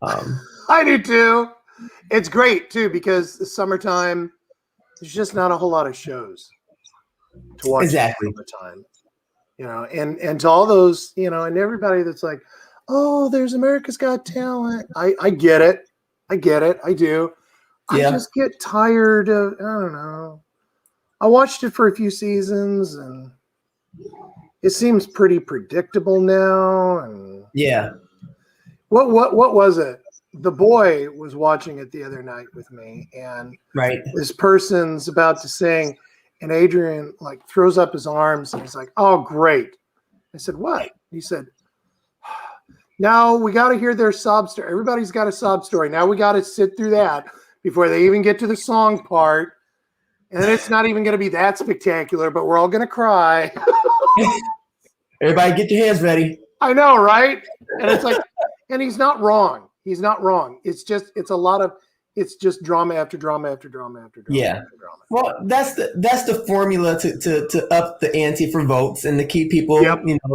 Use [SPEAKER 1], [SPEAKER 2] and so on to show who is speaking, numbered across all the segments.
[SPEAKER 1] I do too. It's great too because the summertime, there's just not a whole lot of shows to watch
[SPEAKER 2] Exactly.
[SPEAKER 1] in the summertime. And to all those, and everybody that's like, oh, there's America's Got Talent. I get it. I do. I
[SPEAKER 2] Yeah.
[SPEAKER 1] just get tired of, I don't know. I watched it for a few seasons and it seems pretty predictable now. And
[SPEAKER 2] Yeah.
[SPEAKER 1] what was it? The boy was watching it the other night with me, and
[SPEAKER 2] Right.
[SPEAKER 1] this person's about to sing, and Adrian like throws up his arms and he's like, "Oh, great!" I said, "What?" He said, "Now we got to hear their sob story. Everybody's got a sob story. Now we got to sit through that before they even get to the song part, and then it's not even going to be that spectacular, but we're all going to cry."
[SPEAKER 2] Everybody, get your hands ready.
[SPEAKER 1] I know, right? And it's like, and he's not wrong. He's not wrong. It's just drama after drama after drama after drama.
[SPEAKER 2] Yeah.
[SPEAKER 1] After drama.
[SPEAKER 2] Well, that's the formula to up the ante for votes and to keep people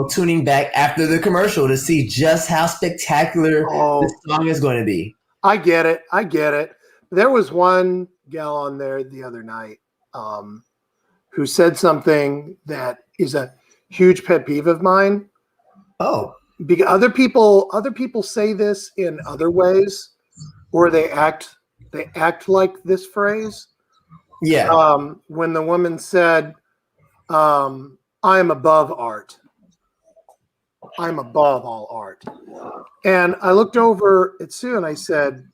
[SPEAKER 2] tuning back after the commercial to see just how spectacular the song is going to be.
[SPEAKER 1] I get it. There was one gal on there the other night who said something that is a huge pet peeve of mine.
[SPEAKER 2] Oh.
[SPEAKER 1] Because other people say this in other ways, or they act like this phrase.
[SPEAKER 2] Yeah.
[SPEAKER 1] When the woman said, "I am above art. I'm above all art," and I looked over at Sue and I said,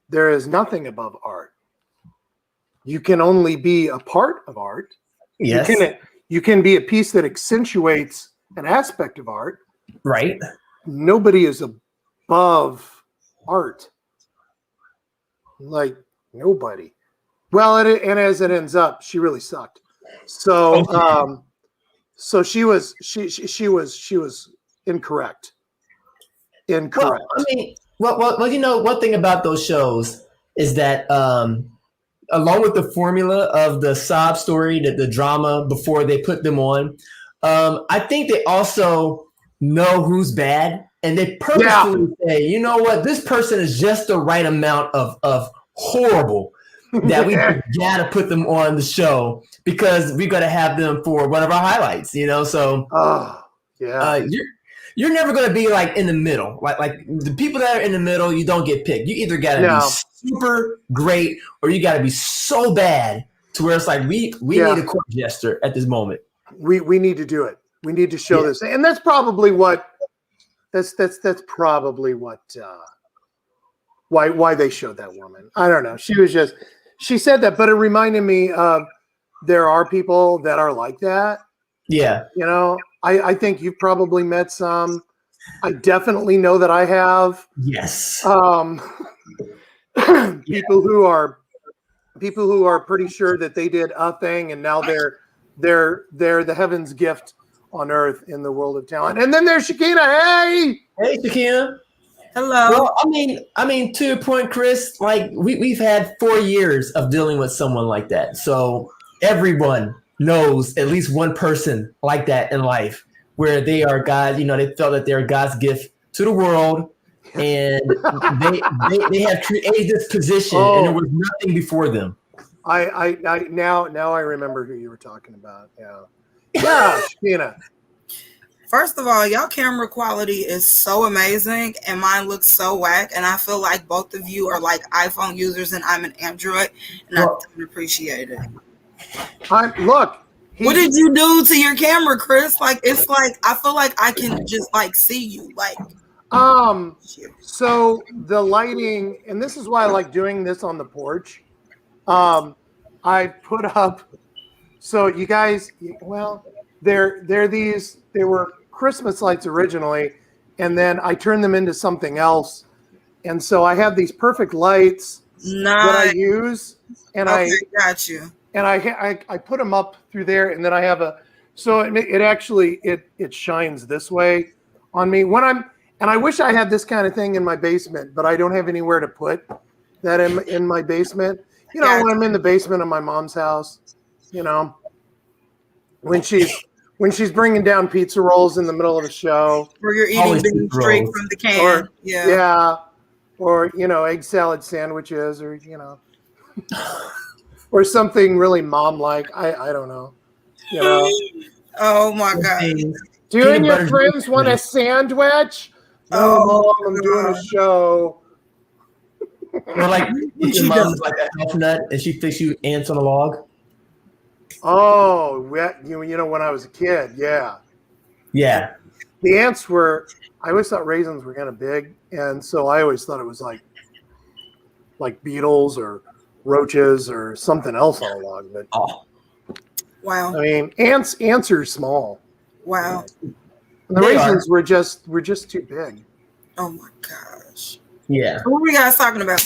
[SPEAKER 1] "There is nothing above art. You can only be a part of art.
[SPEAKER 2] Yes.
[SPEAKER 1] You can be a piece that accentuates an aspect of art.
[SPEAKER 2] Right.
[SPEAKER 1] Nobody is above art. Like nobody." Well, and as it ends up, she really sucked. So, so she was incorrect. Incorrect.
[SPEAKER 2] Well, I mean, well, one thing about those shows is that along with the formula of the sob story, the drama before they put them on, I think they also know who's bad, and they purposefully say, you know what, this person is just the right amount of horrible that we gotta put them on the show because we gotta have them for one of our highlights, So you're never gonna be like in the middle. Like the people that are in the middle, you don't get picked. You either gotta be super great or you gotta be so bad to where it's like we need a court jester at this moment.
[SPEAKER 1] We need to do it. We need to show this, and that's probably what why they showed that woman. I don't know. She said that, but it reminded me of there are people that are like that.
[SPEAKER 2] Yeah.
[SPEAKER 1] I think you've probably met some. I definitely know that I have.
[SPEAKER 2] Yes.
[SPEAKER 1] People who are pretty sure that they did a thing and now they're the heaven's gift on earth in the world of talent. And then there's Shakina. Hey,
[SPEAKER 2] Shakina.
[SPEAKER 3] Hello.
[SPEAKER 2] Well, I mean, to your point, Chris, like we've had 4 years of dealing with someone like that. So everyone knows at least one person like that in life where they are God, they felt that they're God's gift to the world and they have created this position and there was nothing before them.
[SPEAKER 1] I now I remember who you were talking about. Yeah, Shakina.
[SPEAKER 3] First of all, y'all camera quality is so amazing and mine looks so whack. And I feel like both of you are like iPhone users and I'm an Android and I don't appreciate it.
[SPEAKER 1] What
[SPEAKER 3] did you do to your camera, Chris? Like, it's like, I feel like I can just like see you. Like,
[SPEAKER 1] so the lighting, and this is why I like doing this on the porch. I put up, so you guys, well, they were Christmas lights originally, and then I turned them into something else. And so I have these perfect lights that I use, and I
[SPEAKER 3] got you.
[SPEAKER 1] And I put them up through there, and then I have it actually shines this way on me and I wish I had this kind of thing in my basement, but I don't have anywhere to put that in my basement. When I'm in the basement of my mom's house, when when she's bringing down pizza rolls in the middle of a show,
[SPEAKER 3] Or you're eating
[SPEAKER 2] Always
[SPEAKER 3] beans
[SPEAKER 2] pizza
[SPEAKER 3] straight
[SPEAKER 2] rolls.
[SPEAKER 3] from the can.
[SPEAKER 1] or
[SPEAKER 3] Yeah.
[SPEAKER 1] or egg salad sandwiches, or or something really mom-like. I don't know.
[SPEAKER 3] Oh my God.
[SPEAKER 1] Do you and your friends want a sandwich? No, Mom, I'm doing a show.
[SPEAKER 2] Or like if your mom's like a health nut and she thinks you ants on a log.
[SPEAKER 1] Oh, when I was a kid, yeah.
[SPEAKER 2] Yeah.
[SPEAKER 1] The ants were. I always thought raisins were kind of big, and so I always thought it was like beetles or roaches or something else on a log. But
[SPEAKER 3] Wow.
[SPEAKER 1] I mean, ants are small.
[SPEAKER 3] Wow.
[SPEAKER 1] And the raisins were just too big.
[SPEAKER 3] Oh my gosh.
[SPEAKER 2] Yeah.
[SPEAKER 3] What were you guys talking about?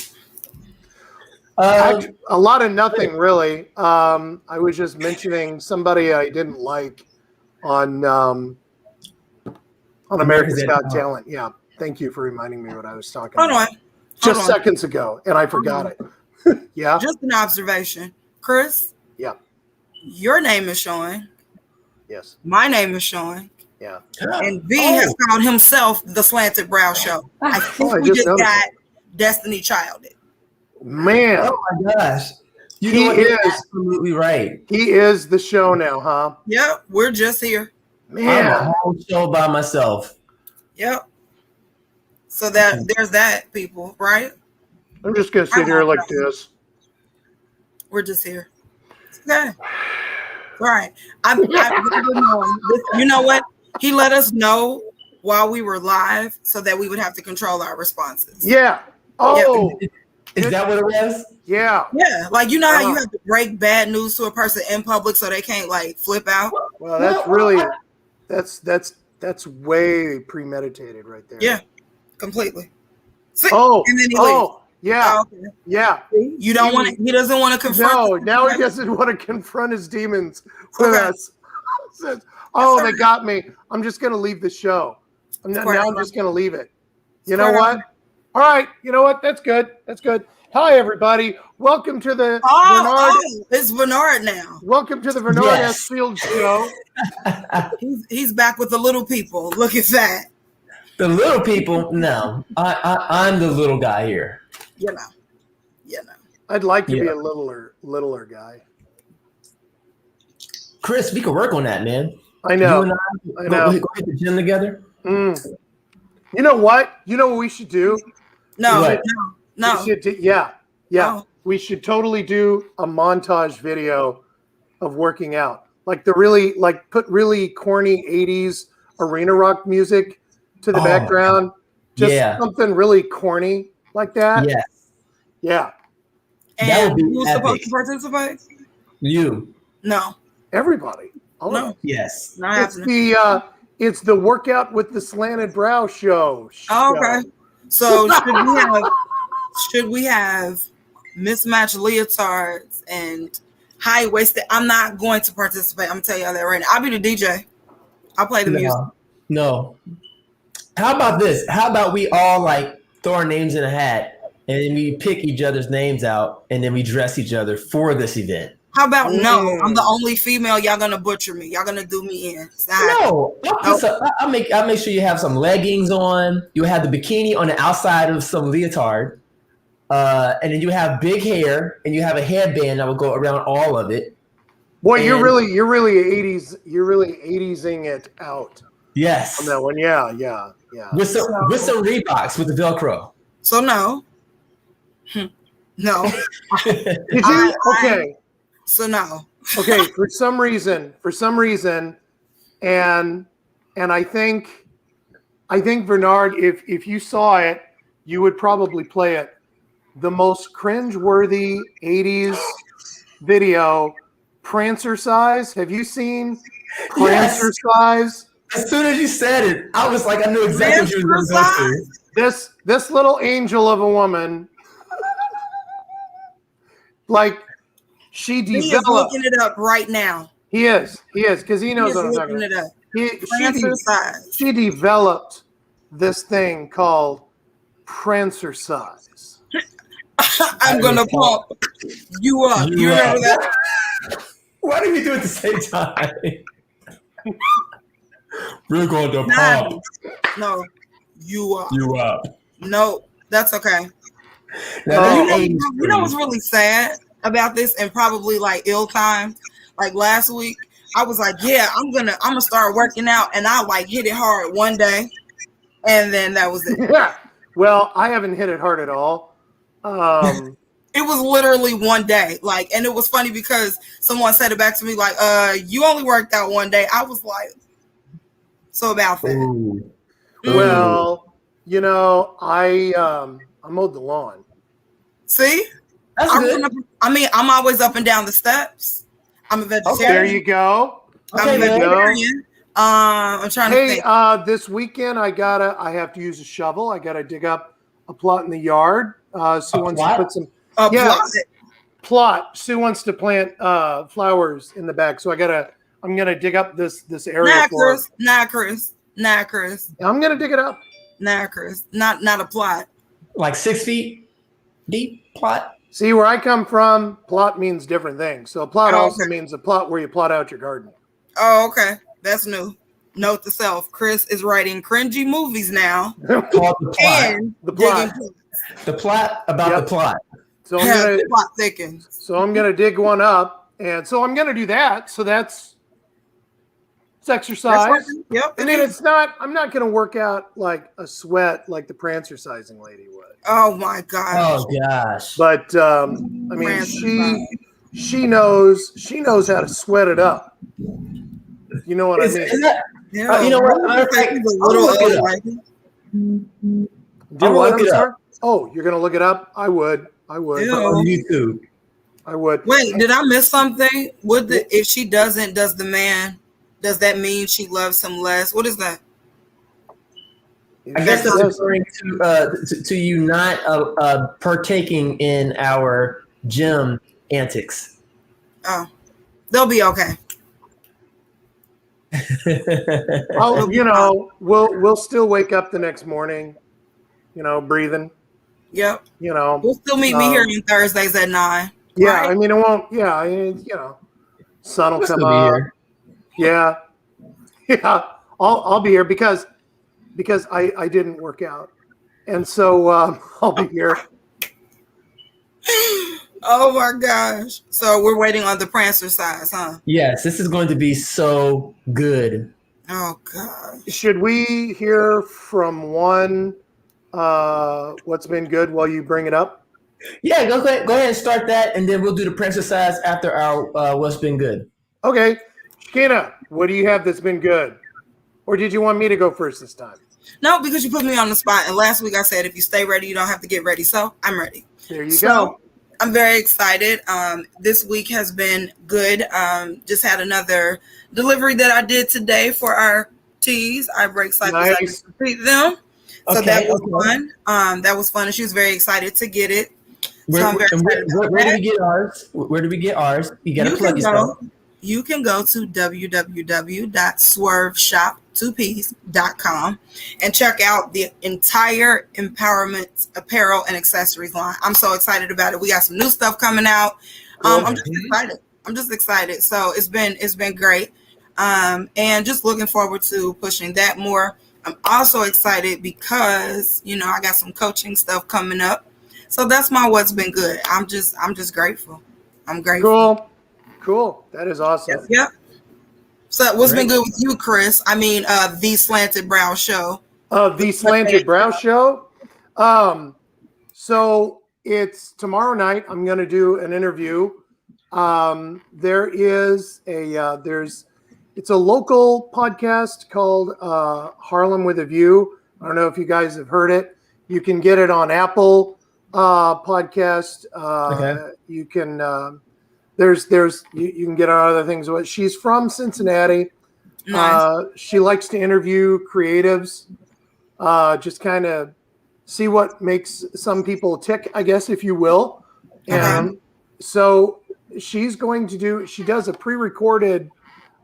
[SPEAKER 1] A lot of nothing really. I was just mentioning somebody I didn't like on America's Got Talent. Yeah. Thank you for reminding me what I was talking about. Just seconds ago, and I forgot it. Yeah.
[SPEAKER 3] Just an observation. Chris?
[SPEAKER 1] Yeah.
[SPEAKER 3] Your name is showing.
[SPEAKER 1] Yes.
[SPEAKER 3] My name is showing.
[SPEAKER 1] Yeah.
[SPEAKER 3] And B has called himself the Slanted Brow Show. I think we just got Destiny Childed.
[SPEAKER 1] Man.
[SPEAKER 2] Oh my gosh.
[SPEAKER 1] He is
[SPEAKER 2] absolutely right.
[SPEAKER 1] He is the show now, huh?
[SPEAKER 3] Yep. We're just here.
[SPEAKER 1] Man.
[SPEAKER 2] I'm a whole show by myself.
[SPEAKER 3] Yep. So there's that, people, right?
[SPEAKER 1] I'm just gonna sit here like this.
[SPEAKER 3] We're just here. Okay. Right. You know what? He let us know while we were live so that we would have to control our responses.
[SPEAKER 1] Yeah. Oh.
[SPEAKER 2] Yeah. Is that what it was?
[SPEAKER 1] Yeah.
[SPEAKER 3] Yeah. Like, you know how you have to break bad news to a person in public so they can't like flip out?
[SPEAKER 1] Well, that's really that's way premeditated right there.
[SPEAKER 3] Yeah. Completely. See?
[SPEAKER 1] Oh.
[SPEAKER 3] And then he leaves.
[SPEAKER 1] Yeah.
[SPEAKER 3] Oh, okay.
[SPEAKER 1] Yeah.
[SPEAKER 3] You don't want to. He doesn't want to confront.
[SPEAKER 1] No, now he doesn't want to confront his demons with us. Says, oh, they got me. I'm just going to leave the show. I'm just going to leave it. You know what? All right. You know what? That's good. That's good. Hi, everybody. Welcome to the Bernard.
[SPEAKER 3] It's Bernard now.
[SPEAKER 1] Welcome to the Bernard S. Fields Show.
[SPEAKER 3] He's back with the little people. Look at that.
[SPEAKER 2] The little people? No. I'm the little guy here.
[SPEAKER 3] You know.
[SPEAKER 1] I'd like to be a littler guy.
[SPEAKER 2] Chris, we could work on that, man.
[SPEAKER 1] I know.
[SPEAKER 2] You and I go hit the gym together.
[SPEAKER 1] You know what? You know what we should do?
[SPEAKER 3] No.
[SPEAKER 1] We should totally do a montage video of working out. Like put really corny 80s arena rock music to the background. Just something really corny like that.
[SPEAKER 2] Yes.
[SPEAKER 1] Yeah.
[SPEAKER 3] And
[SPEAKER 2] that would be
[SPEAKER 3] who's
[SPEAKER 2] epic.
[SPEAKER 3] supposed to participate?
[SPEAKER 2] You.
[SPEAKER 3] No.
[SPEAKER 1] Everybody.
[SPEAKER 3] No.
[SPEAKER 2] Yes.
[SPEAKER 1] It's the Workout with the Slanted Brow show.
[SPEAKER 3] Oh, okay. So should we have mismatched leotards and high-waisted? I'm not going to participate. I'm gonna tell y'all that right now. I'll be the DJ. I'll play the music.
[SPEAKER 2] No. How about this? How about we all like throw our names in a hat and then we pick each other's names out and then we dress each other for this event?
[SPEAKER 3] How about no? I'm the only female. Y'all gonna butcher me. Y'all gonna do me in.
[SPEAKER 2] No. I'll make sure you have some leggings on. You have the bikini on the outside of some leotard. And then you have big hair and you have a headband that will go around all of it.
[SPEAKER 1] Boy, you're really 80s-ing it out.
[SPEAKER 2] Yes.
[SPEAKER 1] On that one. Yeah.
[SPEAKER 2] With some Reeboks with the Velcro.
[SPEAKER 3] So no. No.
[SPEAKER 1] Did you? Okay.
[SPEAKER 3] So no.
[SPEAKER 1] Okay, for some reason, and I think Bernard, if you saw it, you would probably play it. The most cringe-worthy 80s video, Prancer Size. Have you seen Prancer Size?
[SPEAKER 2] As soon as you said it, I was like, I knew exactly what you were going to go to.
[SPEAKER 1] This little angel of a woman, like, she developed.
[SPEAKER 3] He is looking it up right now.
[SPEAKER 1] He is, because he knows what I'm talking about. She developed this thing called Prancer Size.
[SPEAKER 3] I'm gonna pump you up. You remember that?
[SPEAKER 2] Why did we do it at the same time? We're going to
[SPEAKER 3] Nah,
[SPEAKER 2] pop
[SPEAKER 3] no, you are.
[SPEAKER 2] you up.
[SPEAKER 3] No, that's okay.
[SPEAKER 2] Now,
[SPEAKER 3] You
[SPEAKER 2] that's
[SPEAKER 3] know,
[SPEAKER 2] 80s
[SPEAKER 3] you
[SPEAKER 2] for
[SPEAKER 3] know
[SPEAKER 2] you.
[SPEAKER 3] what's really sad about this, and probably like ill timed. Like last week, I was like, "Yeah, I'm gonna start working out," and I like hit it hard one day, and then that was it.
[SPEAKER 1] Yeah. Well, I haven't hit it hard at all.
[SPEAKER 3] It was literally one day, like, and it was funny because someone said it back to me, like, you only worked out one day." I was like, "So about that."
[SPEAKER 2] Ooh.
[SPEAKER 1] Well, you know, I mowed the lawn.
[SPEAKER 3] See,
[SPEAKER 2] That's good.
[SPEAKER 3] I'm always up and down the steps. I'm a vegetarian.
[SPEAKER 1] There you go.
[SPEAKER 3] I'm
[SPEAKER 2] Okay,
[SPEAKER 3] a
[SPEAKER 2] man.
[SPEAKER 3] vegetarian. I'm trying to
[SPEAKER 1] Hey,
[SPEAKER 3] think.
[SPEAKER 1] this weekend I have to use a shovel. I gotta dig up a plot in the yard. Sue wants
[SPEAKER 2] plot?
[SPEAKER 1] to put some
[SPEAKER 3] Plot.
[SPEAKER 1] plot. Sue wants to plant flowers in the back, so I'm gonna dig up this area for her.
[SPEAKER 3] Nah, Chris.
[SPEAKER 1] I'm gonna dig it up.
[SPEAKER 3] Not a plot.
[SPEAKER 2] Like 6 feet deep plot.
[SPEAKER 1] See, where I come from, plot means different things. So a plot
[SPEAKER 3] Oh,
[SPEAKER 1] also
[SPEAKER 3] okay.
[SPEAKER 1] means a plot where you plot out your garden.
[SPEAKER 3] Oh, okay. That's new. Note to self: Chris is writing cringy movies now
[SPEAKER 2] Called the plot.
[SPEAKER 3] and
[SPEAKER 1] The plot.
[SPEAKER 3] digging
[SPEAKER 2] The plot about
[SPEAKER 1] Yep.
[SPEAKER 2] the plot.
[SPEAKER 1] So
[SPEAKER 3] the plot thickens.
[SPEAKER 1] I'm gonna dig one up, and so I'm gonna do that. So it's exercise.
[SPEAKER 3] Yep.
[SPEAKER 1] I mean, I'm not gonna work out like a sweat like the prancercising lady would.
[SPEAKER 3] Oh my gosh.
[SPEAKER 2] Oh gosh.
[SPEAKER 1] But I mean, she knows how to sweat it up. You know what I mean?
[SPEAKER 2] Is that,
[SPEAKER 3] Yeah.
[SPEAKER 2] you know what?
[SPEAKER 3] I think he's a little
[SPEAKER 2] I'll look it up.
[SPEAKER 3] like
[SPEAKER 1] Do what? I'm
[SPEAKER 2] look it
[SPEAKER 1] sorry. Oh, you're gonna look it up? I would.
[SPEAKER 3] Ew.
[SPEAKER 2] On YouTube.
[SPEAKER 1] I would.
[SPEAKER 3] Wait, did I miss something? If she doesn't, does that mean she loves him less? What is that?
[SPEAKER 2] I guess that's referring to you not partaking in our gym antics.
[SPEAKER 3] Oh, they'll be okay.
[SPEAKER 1] Oh, you know, we'll still wake up the next morning, you know, breathing.
[SPEAKER 3] Yep.
[SPEAKER 1] You know,
[SPEAKER 3] You'll still meet me here on Thursdays at 9.
[SPEAKER 1] Yeah,
[SPEAKER 3] right?
[SPEAKER 1] I mean, it won't. Yeah, I mean, you know, sun will
[SPEAKER 2] We'll
[SPEAKER 1] come
[SPEAKER 2] still be
[SPEAKER 1] up.
[SPEAKER 2] here.
[SPEAKER 1] Yeah, yeah. I'll be here because I didn't work out, and so I'll be here.
[SPEAKER 3] Oh my gosh! So we're waiting on the prancer size, huh?
[SPEAKER 2] Yes, this is going to be so good.
[SPEAKER 3] Oh god!
[SPEAKER 1] Should we hear from one? What's been good while you bring it up?
[SPEAKER 2] Yeah, go ahead and start that, and then we'll do the prank exercise after our what's been good.
[SPEAKER 1] Okay, Shakina, what do you have that's been good, or did you want me to go first this time?
[SPEAKER 3] No, because you put me on the spot, and last week I said if you stay ready, you don't have to get ready. So I'm ready.
[SPEAKER 1] There you go.
[SPEAKER 3] I'm very excited. This week has been good. Just had another delivery that I did today for our teas. Our break cycles.
[SPEAKER 1] Nice.
[SPEAKER 3] I complete them. So
[SPEAKER 2] Okay,
[SPEAKER 3] that was fun. That was fun, and she was very excited to get it.
[SPEAKER 2] Where do we get ours? Where do we get ours? You got to plug yourself.
[SPEAKER 3] You can go to www.swerveshop2ps.com and check out the entire empowerment apparel and accessories line. I'm so excited about it. We got some new stuff coming out. I'm just excited. So it's been great. And just looking forward to pushing that more. I'm also excited because, you know, I got some coaching stuff coming up. So that's my what's been good. I'm just grateful. I'm grateful.
[SPEAKER 1] Cool. That is awesome.
[SPEAKER 3] Yep. So what's been good with you, Chris? I mean, the Slanted Brow Show.
[SPEAKER 1] The Slanted Brow Show. So it's tomorrow night. I'm going to do an interview. It's a local podcast called Harlem with a View. I don't know if you guys have heard it. You can get it on Apple podcast.
[SPEAKER 2] Okay.
[SPEAKER 1] You can you can get on other things. She's from Cincinnati.
[SPEAKER 3] Nice.
[SPEAKER 1] She likes to interview creatives, just kind of see what makes some people tick, I guess, if you will. And so she does a pre-recorded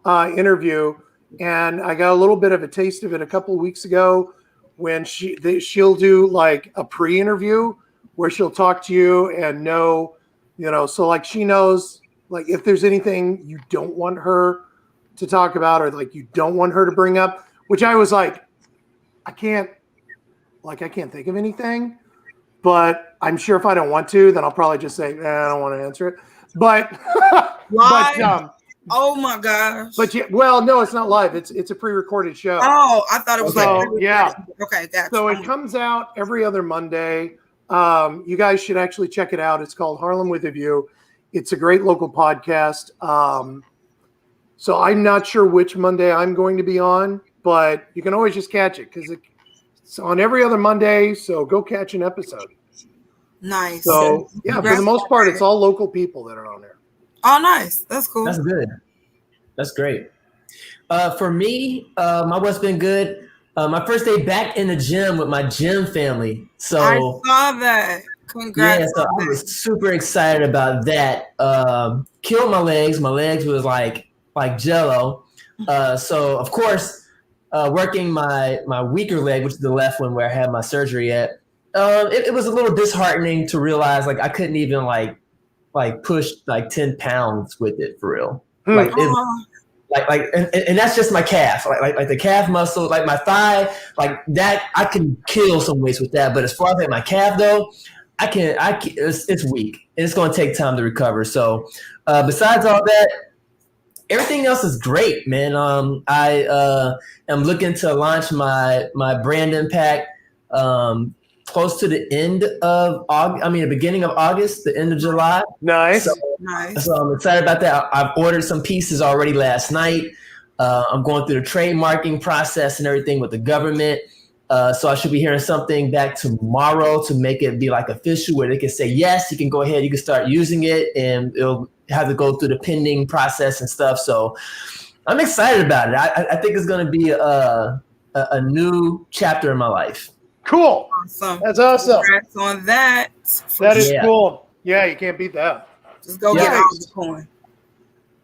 [SPEAKER 1] interview, and I got a little bit of a taste of it a couple of weeks ago when she'll do like a pre-interview where she'll talk to you and know, you know, so like she knows like if there's anything you don't want her to talk about or like you don't want her to bring up, which I was like, I can't think of anything, but I'm sure if I don't want to, then I'll probably just say, I don't want to answer it. But,
[SPEAKER 3] oh my gosh.
[SPEAKER 1] But yeah, well, no, it's not live. It's a pre-recorded show.
[SPEAKER 3] Oh, I thought it was
[SPEAKER 1] yeah.
[SPEAKER 3] Okay, gotcha.
[SPEAKER 1] So it comes out every other Monday. You guys should actually check it out. It's called Harlem with a View. It's a great local podcast. So I'm not sure which Monday I'm going to be on, but you can always just catch it because it's on every other Monday. So go catch an episode.
[SPEAKER 3] Nice.
[SPEAKER 1] So yeah, for the most part, it's all local people that are on there.
[SPEAKER 3] Oh, nice. That's cool.
[SPEAKER 2] That's good. That's great. For me, my what's been good. My first day back in the gym with my gym family. So
[SPEAKER 3] I saw that. Congrats.
[SPEAKER 2] Yeah, so I was super excited about that. Killed my legs. My legs was like jello. So of course, working my weaker leg, which is the left one where I had my surgery at. It was a little disheartening to realize like I couldn't even like push like 10 pounds with it for real. Like it, and that's just my calf, like the calf muscle, like my thigh, like that I can kill some weights with that. But as far as like my calf though, I can it's weak and it's going to take time to recover. So besides all that, everything else is great, man. I am looking to launch my brand impact close to the end of the beginning of August, the end of July.
[SPEAKER 1] Nice.
[SPEAKER 3] Nice.
[SPEAKER 2] So I'm excited about that. I've ordered some pieces already last night. I'm going through the trademarking process and everything with the government. So I should be hearing something back tomorrow to make it be like official where they can say, yes, you can go ahead, you can start using it, and it'll have to go through the pending process and stuff. So I'm excited about it. I think it's going to be a new chapter in my life.
[SPEAKER 1] Cool.
[SPEAKER 3] Awesome.
[SPEAKER 1] That's awesome.
[SPEAKER 3] Congrats on that.
[SPEAKER 1] That is cool. Yeah, you can't beat that.
[SPEAKER 3] Just go get out the coin.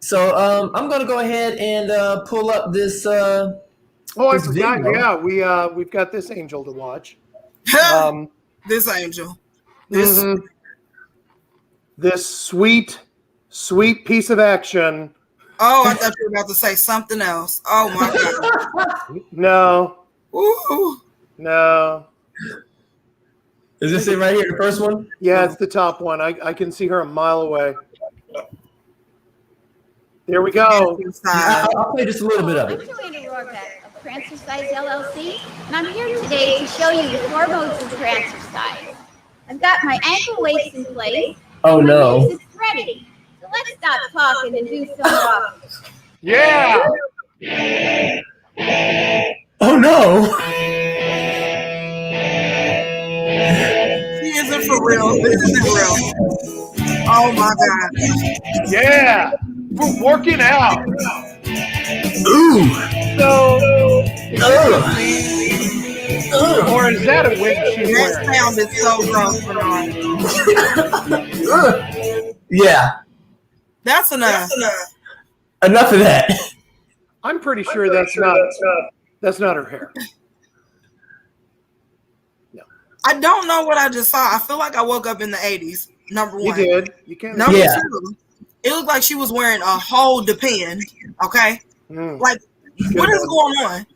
[SPEAKER 2] So I'm going to go ahead and pull up this.
[SPEAKER 1] I forgot. Video. Yeah, we've got this angel to watch.
[SPEAKER 3] This angel.
[SPEAKER 1] This sweet piece of action.
[SPEAKER 3] Oh, I thought you were about to say something else. Oh my God.
[SPEAKER 1] No.
[SPEAKER 3] Ooh.
[SPEAKER 1] No.
[SPEAKER 2] Is this it right here, the first one?
[SPEAKER 1] Yeah, it's the top one. I can see her a mile away. There we go.
[SPEAKER 2] I'll play just a little bit of it.
[SPEAKER 4] I'm Joanna Rohrbeck of Prancercise LLC, and I'm here today to show you the 4 modes of Prancercise. I've got my ankle weights in place.
[SPEAKER 2] Oh no.
[SPEAKER 4] My wrist is ready. So let's stop talking and do some walking.
[SPEAKER 1] Yeah.
[SPEAKER 2] Oh no.
[SPEAKER 3] She isn't for real. This isn't real. Oh my God.
[SPEAKER 1] Yeah. We're working out.
[SPEAKER 2] Ooh.
[SPEAKER 1] So, or is that a wig she's
[SPEAKER 3] That
[SPEAKER 1] wearing?
[SPEAKER 3] sound is so gross.
[SPEAKER 2] Yeah.
[SPEAKER 3] That's enough.
[SPEAKER 2] Enough of that.
[SPEAKER 1] I'm pretty sure that's not her hair. No.
[SPEAKER 3] I don't know what I just saw. I feel like I woke up in the 80s. Number one.
[SPEAKER 1] You did. You can't.
[SPEAKER 3] Number
[SPEAKER 2] Yeah.
[SPEAKER 3] two, it looked like she was wearing a whole Depend. Okay. Like, what is going on?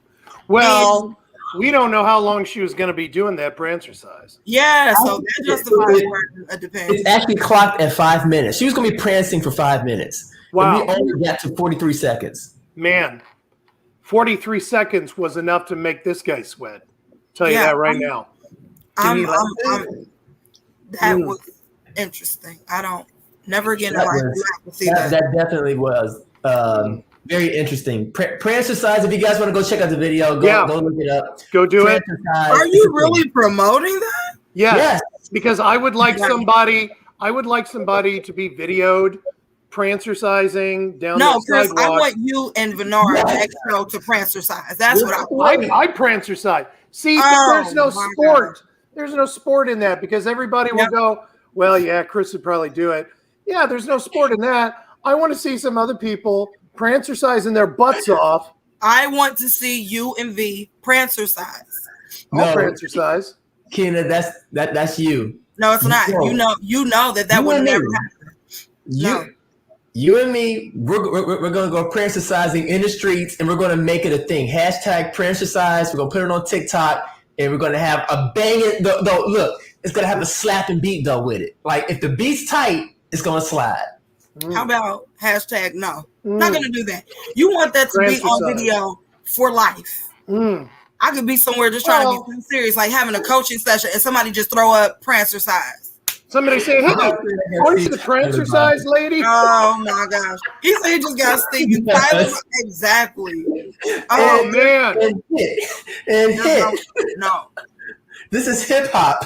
[SPEAKER 1] Well, we don't know how long she was going to be doing that Prancercise.
[SPEAKER 3] Yeah, so that justifies wearing a Depend.
[SPEAKER 2] It's actually clocked at 5 minutes. She was going to be prancing for 5 minutes.
[SPEAKER 1] Wow.
[SPEAKER 2] And we only got to 43 seconds.
[SPEAKER 1] Man, 43 seconds was enough to make this guy sweat. Tell you that right now.
[SPEAKER 3] That was interesting. I don't never again in life to see that.
[SPEAKER 2] That definitely was very interesting. Prancercise, if you guys want to go check out the video, go look it up.
[SPEAKER 1] Go do it.
[SPEAKER 3] Are you really promoting that?
[SPEAKER 1] Yes. Because I would like somebody to be videoed Prancercising down the
[SPEAKER 3] Chris,
[SPEAKER 1] sidewalk.
[SPEAKER 3] I want you and Venard extra to Prancercise. That's what I want.
[SPEAKER 1] I Prancercise. See, but there's no sport. God. There's no sport in that because everybody will go, well, yeah, Chris would probably do it. Yeah, there's no sport in that. I want to see some other people Prancercising their butts off.
[SPEAKER 3] I want to see you and V Prancercise.
[SPEAKER 1] I'll Prancercise.
[SPEAKER 2] Keena, that's you.
[SPEAKER 3] No, it's not. You know that would never happen.
[SPEAKER 2] No. You and me, we're going to go prancercising in the streets, and we're going to make it a thing. Hashtag prancercise. We're going to put it on TikTok, and we're going to have a banging. Though, look, it's going to have a slapping beat though with it. Like if the beat's tight, it's going to slide.
[SPEAKER 3] How about hashtag no? Not going to do that. You want that to be on video for life. I could be somewhere just trying to be serious, like having a coaching session, and somebody just throw up prancercise.
[SPEAKER 1] Somebody say, "Hey, aren't you the prancercise lady?"
[SPEAKER 3] Oh my gosh! He said he just got Steven Tyler. Exactly.
[SPEAKER 1] Oh man!
[SPEAKER 3] No.
[SPEAKER 2] This is hip hop,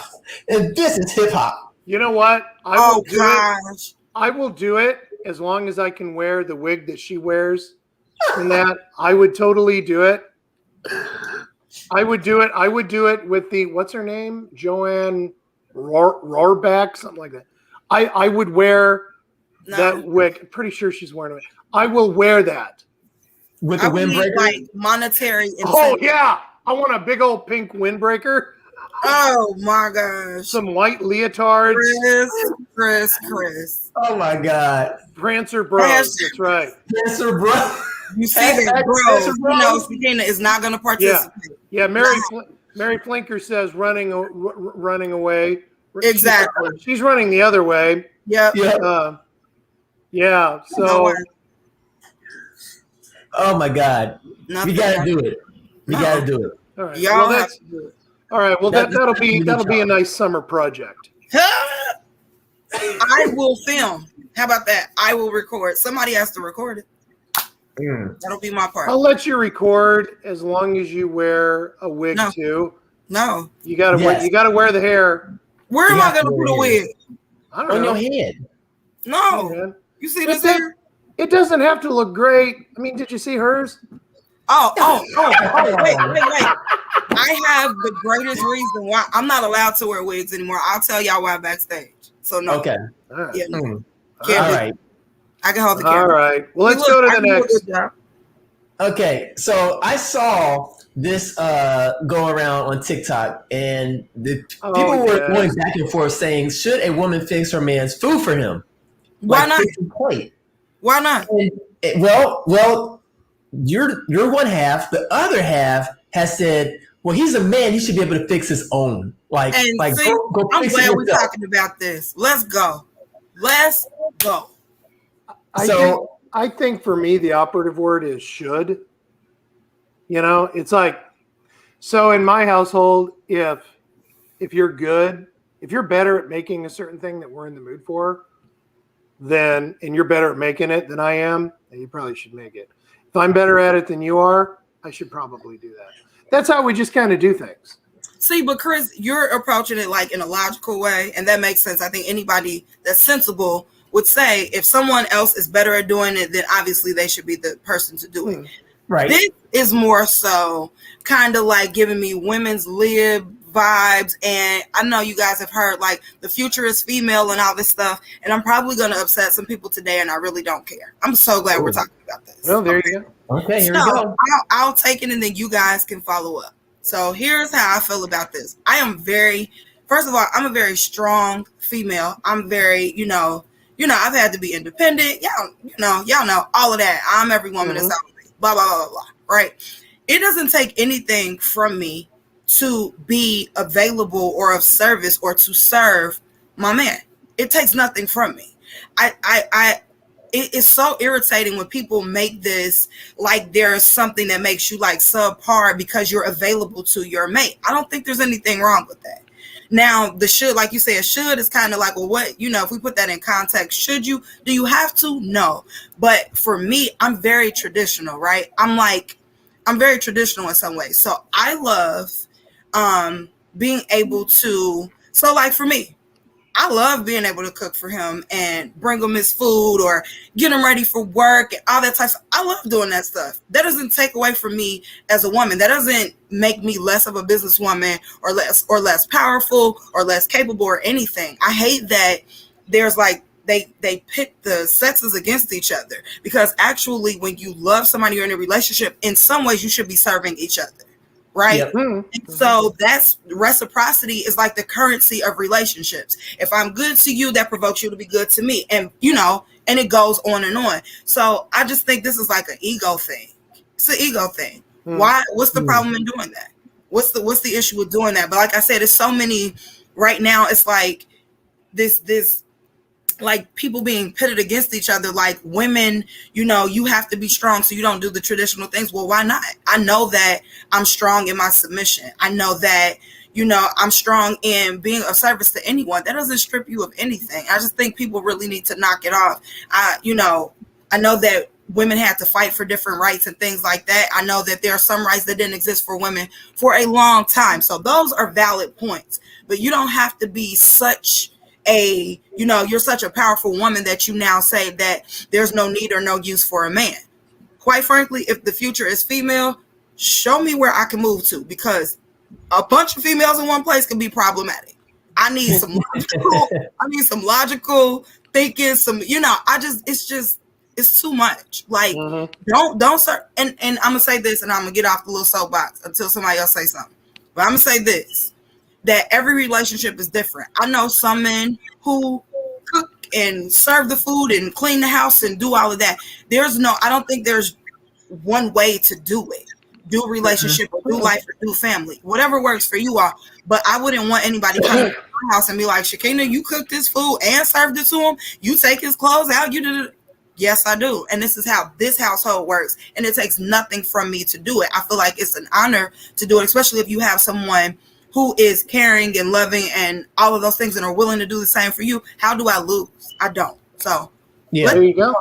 [SPEAKER 2] and this is hip hop.
[SPEAKER 1] You know what? I will do it as long as I can wear the wig that she wears. And that I would totally do it. I would do it with the what's her name, Joanne Rohrback, something like that. I would wear that wig. Pretty sure she's wearing it. I will wear that
[SPEAKER 2] with the windbreaker,
[SPEAKER 3] like monetary.
[SPEAKER 1] Oh yeah, I want a big old pink windbreaker.
[SPEAKER 3] Oh my gosh!
[SPEAKER 1] Some white leotards.
[SPEAKER 3] Chris.
[SPEAKER 2] Oh my God!
[SPEAKER 1] Prancer Bros. That's right.
[SPEAKER 2] Prancer Bros.
[SPEAKER 3] You see that, bro? You know, Sakina is not going to participate.
[SPEAKER 1] Yeah. Mary Flinker says running away.
[SPEAKER 3] Exactly.
[SPEAKER 1] She's running the other way.
[SPEAKER 3] Yep.
[SPEAKER 1] Yeah. So.
[SPEAKER 2] Oh my God! We gotta do it. We gotta do it.
[SPEAKER 1] All right.
[SPEAKER 3] Y'all have to do it.
[SPEAKER 1] All right. Well, that'll be a nice summer project.
[SPEAKER 3] I will film. How about that? I will record. Somebody has to record it. That'll be my part.
[SPEAKER 1] I'll let you record as long as you wear a wig too.
[SPEAKER 3] No.
[SPEAKER 1] You gotta wear the hair.
[SPEAKER 3] Where am I gonna put a wig?
[SPEAKER 1] I don't know.
[SPEAKER 2] On your head.
[SPEAKER 3] No. You see this hair?
[SPEAKER 1] It doesn't have to look great. I mean, did you see hers?
[SPEAKER 3] Oh, wait. I have the greatest reason why I'm not allowed to wear wigs anymore. I'll tell y'all why backstage. So no.
[SPEAKER 2] Okay.
[SPEAKER 1] All right.
[SPEAKER 3] Yeah.
[SPEAKER 2] All right.
[SPEAKER 3] I can hold the camera.
[SPEAKER 1] All right. Well, let's go to the next.
[SPEAKER 2] Okay. So I saw this go around on TikTok, and the people were going back and forth saying, should a woman fix her man's food for him?
[SPEAKER 3] Why not? Why not?
[SPEAKER 2] Well, you're one half. The other half has said, well, he's a man. He should be able to fix his own. Go
[SPEAKER 3] I'm glad we're talking about this. Let's go.
[SPEAKER 1] I think for me, the operative word is should. You know, it's like, so in my household, if you're good, if you're better at making a certain thing that we're in the mood for, and you're better at making it than I am, then you probably should make it. If I'm better at it than you are, I should probably do that. That's how we just kind of do things.
[SPEAKER 3] See, but Chris, you're approaching it like in a logical way, and that makes sense. I think anybody that's sensible would say if someone else is better at doing it, then obviously they should be the person to do it.
[SPEAKER 2] Right.
[SPEAKER 3] This is more so kind of like giving me women's lib vibes, and I know you guys have heard like the future is female and all this stuff, and I'm probably going to upset some people today, and I really don't care. I'm so glad we're talking about this.
[SPEAKER 1] Well, there you go.
[SPEAKER 2] Okay, here we go.
[SPEAKER 3] I'll take it, and then you guys can follow up. So here's how I feel about this. First of all, I'm a very strong female. I'm very, I've had to be independent. Y'all know all of that. I'm every woman that's out there. Blah, blah, blah, blah, right? It doesn't take anything from me to be available or of service or to serve my man. It takes nothing from me. It is so irritating when people make this like there's something that makes you like subpar because you're available to your mate. I don't think there's anything wrong with that. Now, the should, like you said, should is kind of like, well, what, if we put that in context, do you have to? No. But for me, I'm very traditional, right? I'm very traditional in some ways. So I love being able to, so like for me, I love being able to cook for him and bring him his food or get him ready for work and all that type of stuff. I love doing that stuff. That doesn't take away from me as a woman. That doesn't make me less of a businesswoman or less powerful or less capable or anything. I hate that there's like they pit the sexes against each other, because actually when you love somebody, you're in a relationship, in some ways you should be serving each other. Right. Yep. Mm-hmm. So that's reciprocity is like the currency of relationships. If I'm good to you, that provokes you to be good to me. And, and it goes on and on. So I just think this is like an ego thing. It's an ego thing. Why? What's the problem in doing that? What's the issue with doing that? But like I said, it's so many right now. It's like this like people being pitted against each other, like women, you know, you have to be strong so you don't do the traditional things. Well, why not? I know that I'm strong in my submission. I know that, you know, I'm strong in being of service to anyone. That doesn't strip you of anything. I just think people really need to knock it off. I know that women had to fight for different rights and things like that. I know that there are some rights that didn't exist for women for a long time. So those are valid points, but you don't have to be such a, you know, you're such a powerful woman that you now say that there's no need or no use for a man. Quite frankly, if the future is female, show me where I can move to, because a bunch of females in one place can be problematic. I need some logical thinking, you know, it's too much. Like, don't start. And I'm gonna say this, and I'm gonna get off the little soapbox until somebody else say something. But I'm gonna say this, that every relationship is different. I know some men who cook and serve the food and clean the house and do all of that. I don't think there's one way to do it. Do relationship or do life or do family, whatever works for you all. But I wouldn't want anybody coming to my house and be like, Shakina, you cooked this food and served it to him. You take his clothes out. You did it. Yes, I do. And this is how this household works. And it takes nothing from me to do it. I feel like it's an honor to do it, especially if you have someone who is caring and loving and all of those things and are willing to do the same for you. How do I lose? I don't. So
[SPEAKER 1] yeah, there you go.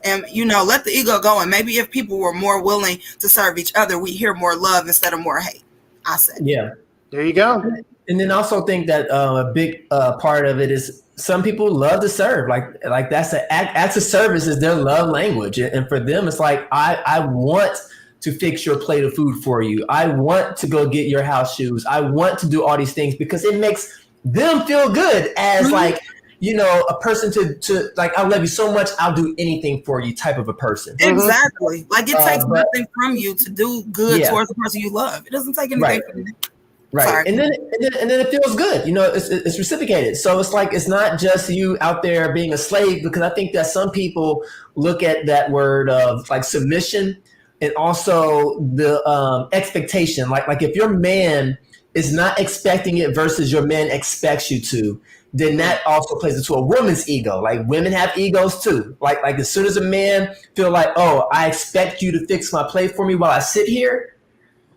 [SPEAKER 3] And, you know, let the ego go. And maybe if people were more willing to serve each other, we hear more love instead of more hate. I said.
[SPEAKER 2] Yeah.
[SPEAKER 1] There you go.
[SPEAKER 2] And then also think that a big part of it is some people love to serve. Like that's an act of service is their love language. And for them, it's like, I want to fix your plate of food for you. I want to go get your house shoes. I want to do all these things because it makes them feel good as like, you know, a person to like, I love you so much, I'll do anything for you type of a person.
[SPEAKER 3] Exactly. Like it takes nothing from you to do good towards the person you love. It doesn't take anything from you.
[SPEAKER 2] Right.
[SPEAKER 3] Sorry.
[SPEAKER 2] And then it feels good. You know, it's reciprocated. So it's like, it's not just you out there being a slave, because I think that some people look at that word of like submission and also the expectation. Like if your man is not expecting it versus your man expects you to, then that also plays into a woman's ego. Like women have egos too. Like as soon as a man feel like, oh, I expect you to fix my plate for me while I sit here,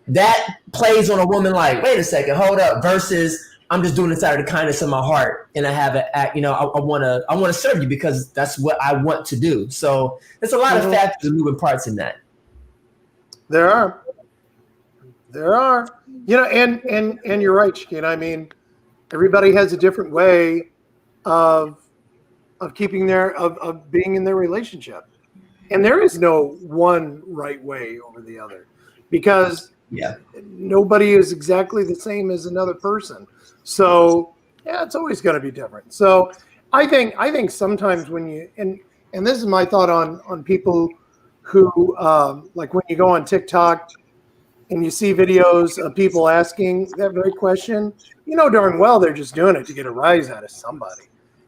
[SPEAKER 2] that plays on a woman like, wait a second, hold up, versus I'm just doing this out of the kindness of my heart, and I have you know, I want to serve you because that's what I want to do. So there's a lot of factors and moving parts in that.
[SPEAKER 1] There are, you know, and you're right, Shakina. I mean, everybody has a different way of keeping of being in their relationship, and there is no one right way over the other, because nobody is exactly the same as another person. So yeah, it's always going to be different. So I think sometimes when you and this is my thought on people who like when you go on TikTok and you see videos of people asking that very question, you know darn well they're just doing it to get a rise out of somebody,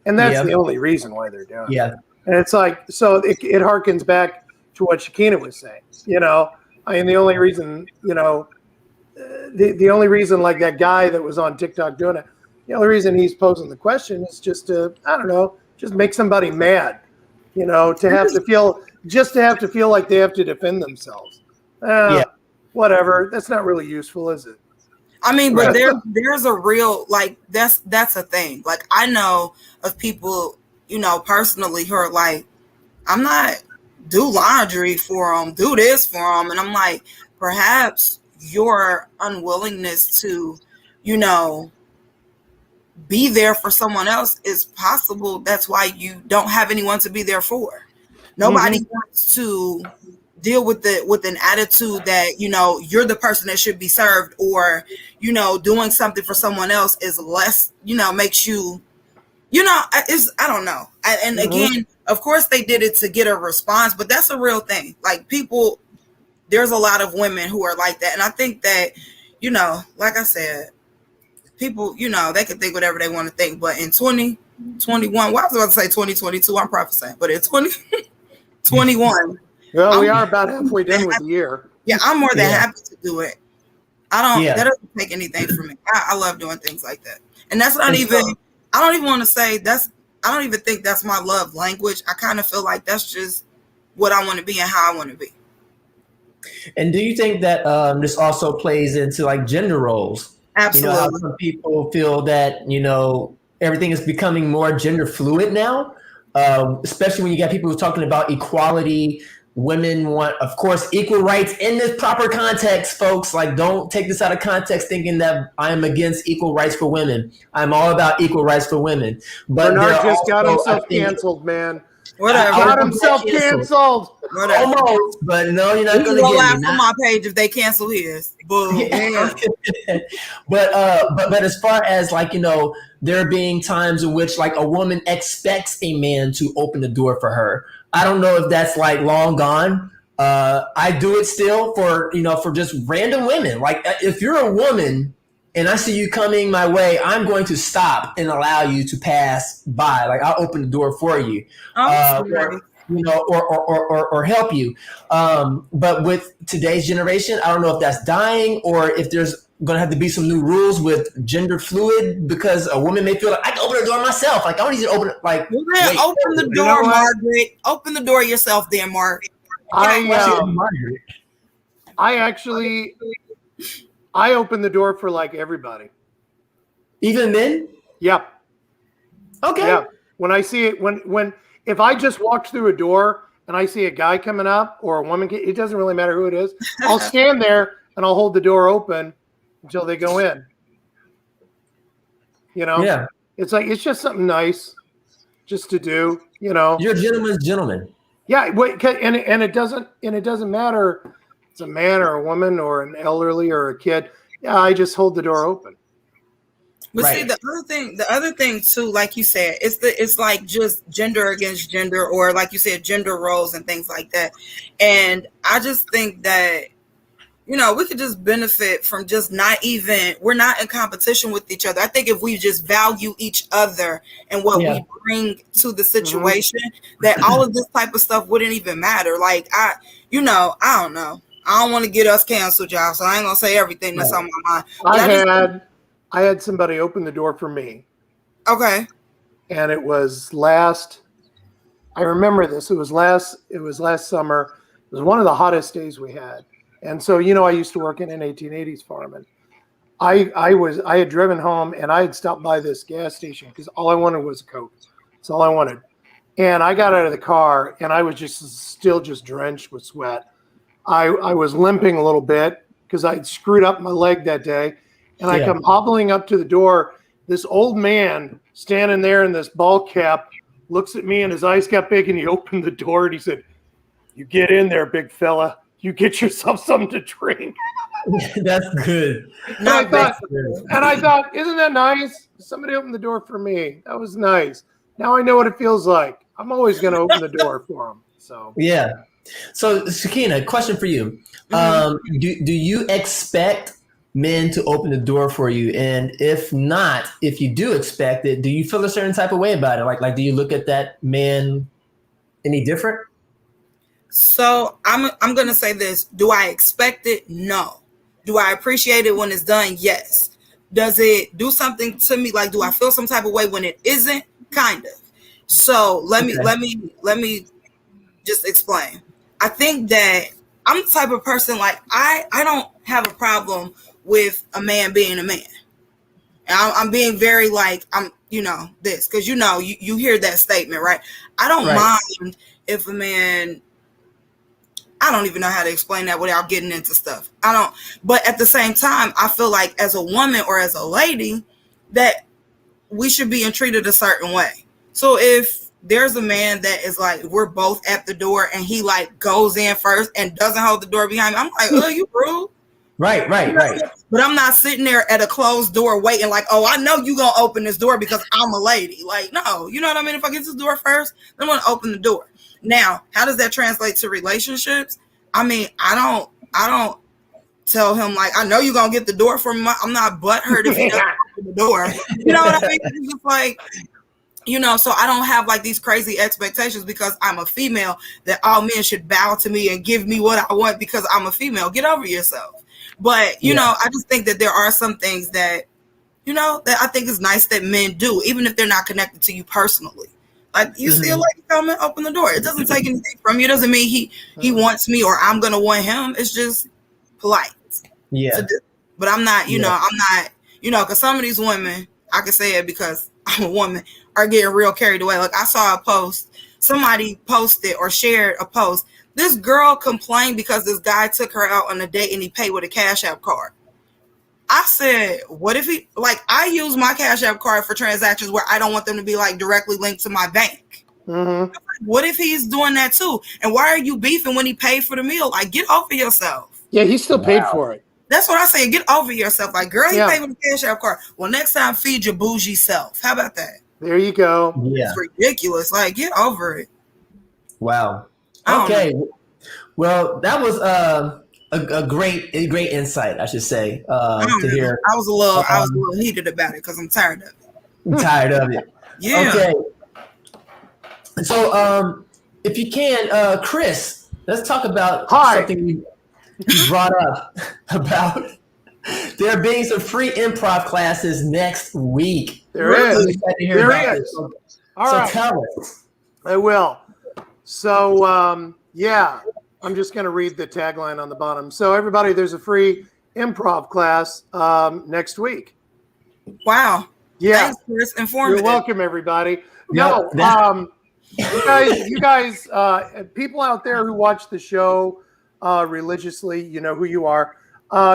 [SPEAKER 1] and that's the only reason why they're doing it. And it's like, so it harkens back to what Shakina was saying. You know, I mean, the only reason, you know, the only reason, like that guy that was on TikTok doing it, the only reason he's posing the question is just to, I don't know, just make somebody mad, you know, to have to feel like they have to defend themselves. Whatever. That's not really useful, is it?
[SPEAKER 3] I mean, but there's a real, like, that's a thing. Like, I know of people, you know, personally who are like, I'm not do laundry for them, do this for them. And I'm like, perhaps your unwillingness to, you know, be there for someone else is possible. That's why you don't have anyone to be there for. Nobody wants to deal with an attitude that, you know, you're the person that should be served, or, you know, doing something for someone else is less, you know, makes you, you know, I don't know. And again, of course they did it to get a response, but that's a real thing. Like people, there's a lot of women who are like that. And I think that, you know, like I said, people, you know, they can think whatever they want to think, but in 21. Well, I was about to say 2022. I'm prophesying, but it's 2021.
[SPEAKER 1] Well, we are about halfway done with the year.
[SPEAKER 3] Yeah, I'm more than happy to do it. That doesn't take anything from me. I love doing things like that. And that's not even, I don't even want to say I don't even think that's my love language. I kind of feel like that's just what I want to be and how I want to be.
[SPEAKER 2] And do you think that this also plays into like gender roles?
[SPEAKER 3] Absolutely.
[SPEAKER 2] You know, how some people feel that, you know, everything is becoming more gender fluid now, especially when you got people who are talking about equality. Women want, of course, equal rights in this proper context, folks. Like, don't take this out of context thinking that I am against equal rights for women. I'm all about equal rights for women. But
[SPEAKER 1] Bernard just got himself canceled, man.
[SPEAKER 3] Whatever.
[SPEAKER 1] Got himself canceled.
[SPEAKER 3] Whatever.
[SPEAKER 2] Almost, but no, you're not going to
[SPEAKER 3] get
[SPEAKER 2] laugh
[SPEAKER 3] on my page if they cancel his.
[SPEAKER 2] Yeah. but as far as like, you know, there being times in which like a woman expects a man to open the door for her. I don't know if that's like long gone. I do it still for, you know, for just random women. Like if you're a woman and I see you coming my way, I'm going to stop and allow you to pass by. Like I'll open the door for you, or, you know, or help you. But with today's generation, I don't know if that's dying or if there's going to have to be some new rules with gender fluid, because a woman may feel like I can open the door myself. Like I don't need to open it. Like
[SPEAKER 3] open the door, Margaret. Open the door yourself, then, Mark.
[SPEAKER 1] I open the door for like everybody.
[SPEAKER 2] Even men?
[SPEAKER 1] Yep.
[SPEAKER 2] Okay.
[SPEAKER 1] Yeah. When I see it, if I just walked through a door and I see a guy coming up or a woman, it doesn't really matter who it is. I'll stand there and I'll hold the door open until they go in. You know?
[SPEAKER 2] Yeah.
[SPEAKER 1] It's like, it's just something nice just to do, you know.
[SPEAKER 2] You're a gentleman's gentleman.
[SPEAKER 1] Yeah, and it doesn't matter if it's a man or a woman or an elderly or a kid. Yeah, I just hold the door open.
[SPEAKER 3] But see, the other thing too, like you said, it's like just gender against gender, or like you said, gender roles and things like that. And I just think that, you know, we could just benefit from just we're not in competition with each other. I think if we just value each other and what we bring to the situation, that all of this type of stuff wouldn't even matter. Like, I don't know. I don't want to get us canceled, y'all, so I ain't going to say everything that's on my mind.
[SPEAKER 1] I had somebody open the door for me.
[SPEAKER 3] Okay.
[SPEAKER 1] And it was I remember this. It was last summer. It was one of the hottest days we had. And so, you know, I used to work in an 1880s farm, and I had driven home and I had stopped by this gas station because all I wanted was a Coke. That's all I wanted. And I got out of the car and I was still drenched with sweat. I was limping a little bit because I'd screwed up my leg that day. And I come hobbling up to the door. This old man standing there in this ball cap looks at me and his eyes got big and he opened the door and he said, "You get in there, big fella. You get yourself something to drink."
[SPEAKER 2] That's good.
[SPEAKER 1] And I thought, isn't that nice? Somebody opened the door for me. That was nice. Now I know what it feels like. I'm always going to open the door for them. So
[SPEAKER 2] yeah. So Sakina, question for you. Do you expect men to open the door for you? And if not, if you do expect it, do you feel a certain type of way about it? Like do you look at that man any different?
[SPEAKER 3] So I'm going to say this. Do I expect it? No. Do I appreciate it when it's done? Yes. Does it do something to me? Like, do I feel some type of way when it isn't? Kind of. So let me just explain. I think that I'm the type of person, like, I don't have a problem with a man being a man. And I'm being very like, this, because you hear that statement, right? I don't mind if a man, I don't even know how to explain that without getting into stuff. But at the same time, I feel like as a woman or as a lady that we should be treated a certain way. So if there's a man that is like, we're both at the door and he like goes in first and doesn't hold the door behind me, I'm like, oh, you rude.
[SPEAKER 2] Right.
[SPEAKER 3] But I'm not sitting there at a closed door waiting like, oh, I know you gonna open this door because I'm a lady. Like, no, you know what I mean? If I get this door first, then I'm gonna open the door. Now, how does that translate to relationships? I mean, I don't tell him like, I know you're gonna get the door for me. I'm not butthurt if he doesn't open the door. You know what I mean? It's just like, so I don't have like these crazy expectations because I'm a female that all men should bow to me and give me what I want because I'm a female. Get over yourself. But, you know, I just think that there are some things that, that I think is nice that men do, even if they're not connected to you personally. Like, you see a lady come and open the door. It doesn't take anything from you. It doesn't mean he wants me or I'm going to want him. It's just polite.
[SPEAKER 2] Yeah.
[SPEAKER 3] But I'm not, I'm not, because some of these women, I can say it because I'm a woman, are getting real carried away. Like I saw a post, somebody posted or shared a post. This girl complained because this guy took her out on a date and he paid with a Cash App card. I said, what if he, like, I use my Cash App card for transactions where I don't want them to be like directly linked to my bank. Like, what if he's doing that too? And why are you beefing when he paid for the meal? Like, get over yourself.
[SPEAKER 1] Yeah, he still paid for it.
[SPEAKER 3] That's what I say. Get over yourself. Like, girl, he paid with a Cash App card. Well, next time, feed your bougie self. How about that?
[SPEAKER 1] There you go.
[SPEAKER 2] Yeah.
[SPEAKER 3] It's ridiculous. Like, get over it.
[SPEAKER 2] Wow. Okay. Well, that was a great insight, I should say, to hear.
[SPEAKER 3] I was a little heated about it because I'm tired of it.
[SPEAKER 2] I'm tired of it.
[SPEAKER 3] Yeah.
[SPEAKER 2] Okay. So, if you can, Chris, let's talk about something you brought up about there being some free improv classes next week.
[SPEAKER 1] There is.
[SPEAKER 2] Excited to hear about this.
[SPEAKER 1] All right.
[SPEAKER 2] Tell us.
[SPEAKER 1] I will. So, I'm just going to read the tagline on the bottom. So, everybody, there's a free improv class next week.
[SPEAKER 3] Wow.
[SPEAKER 1] Yeah.
[SPEAKER 3] Thanks, Chris. Informative.
[SPEAKER 1] You're welcome, everybody. You guys, people out there who watch the show religiously, you know who you are.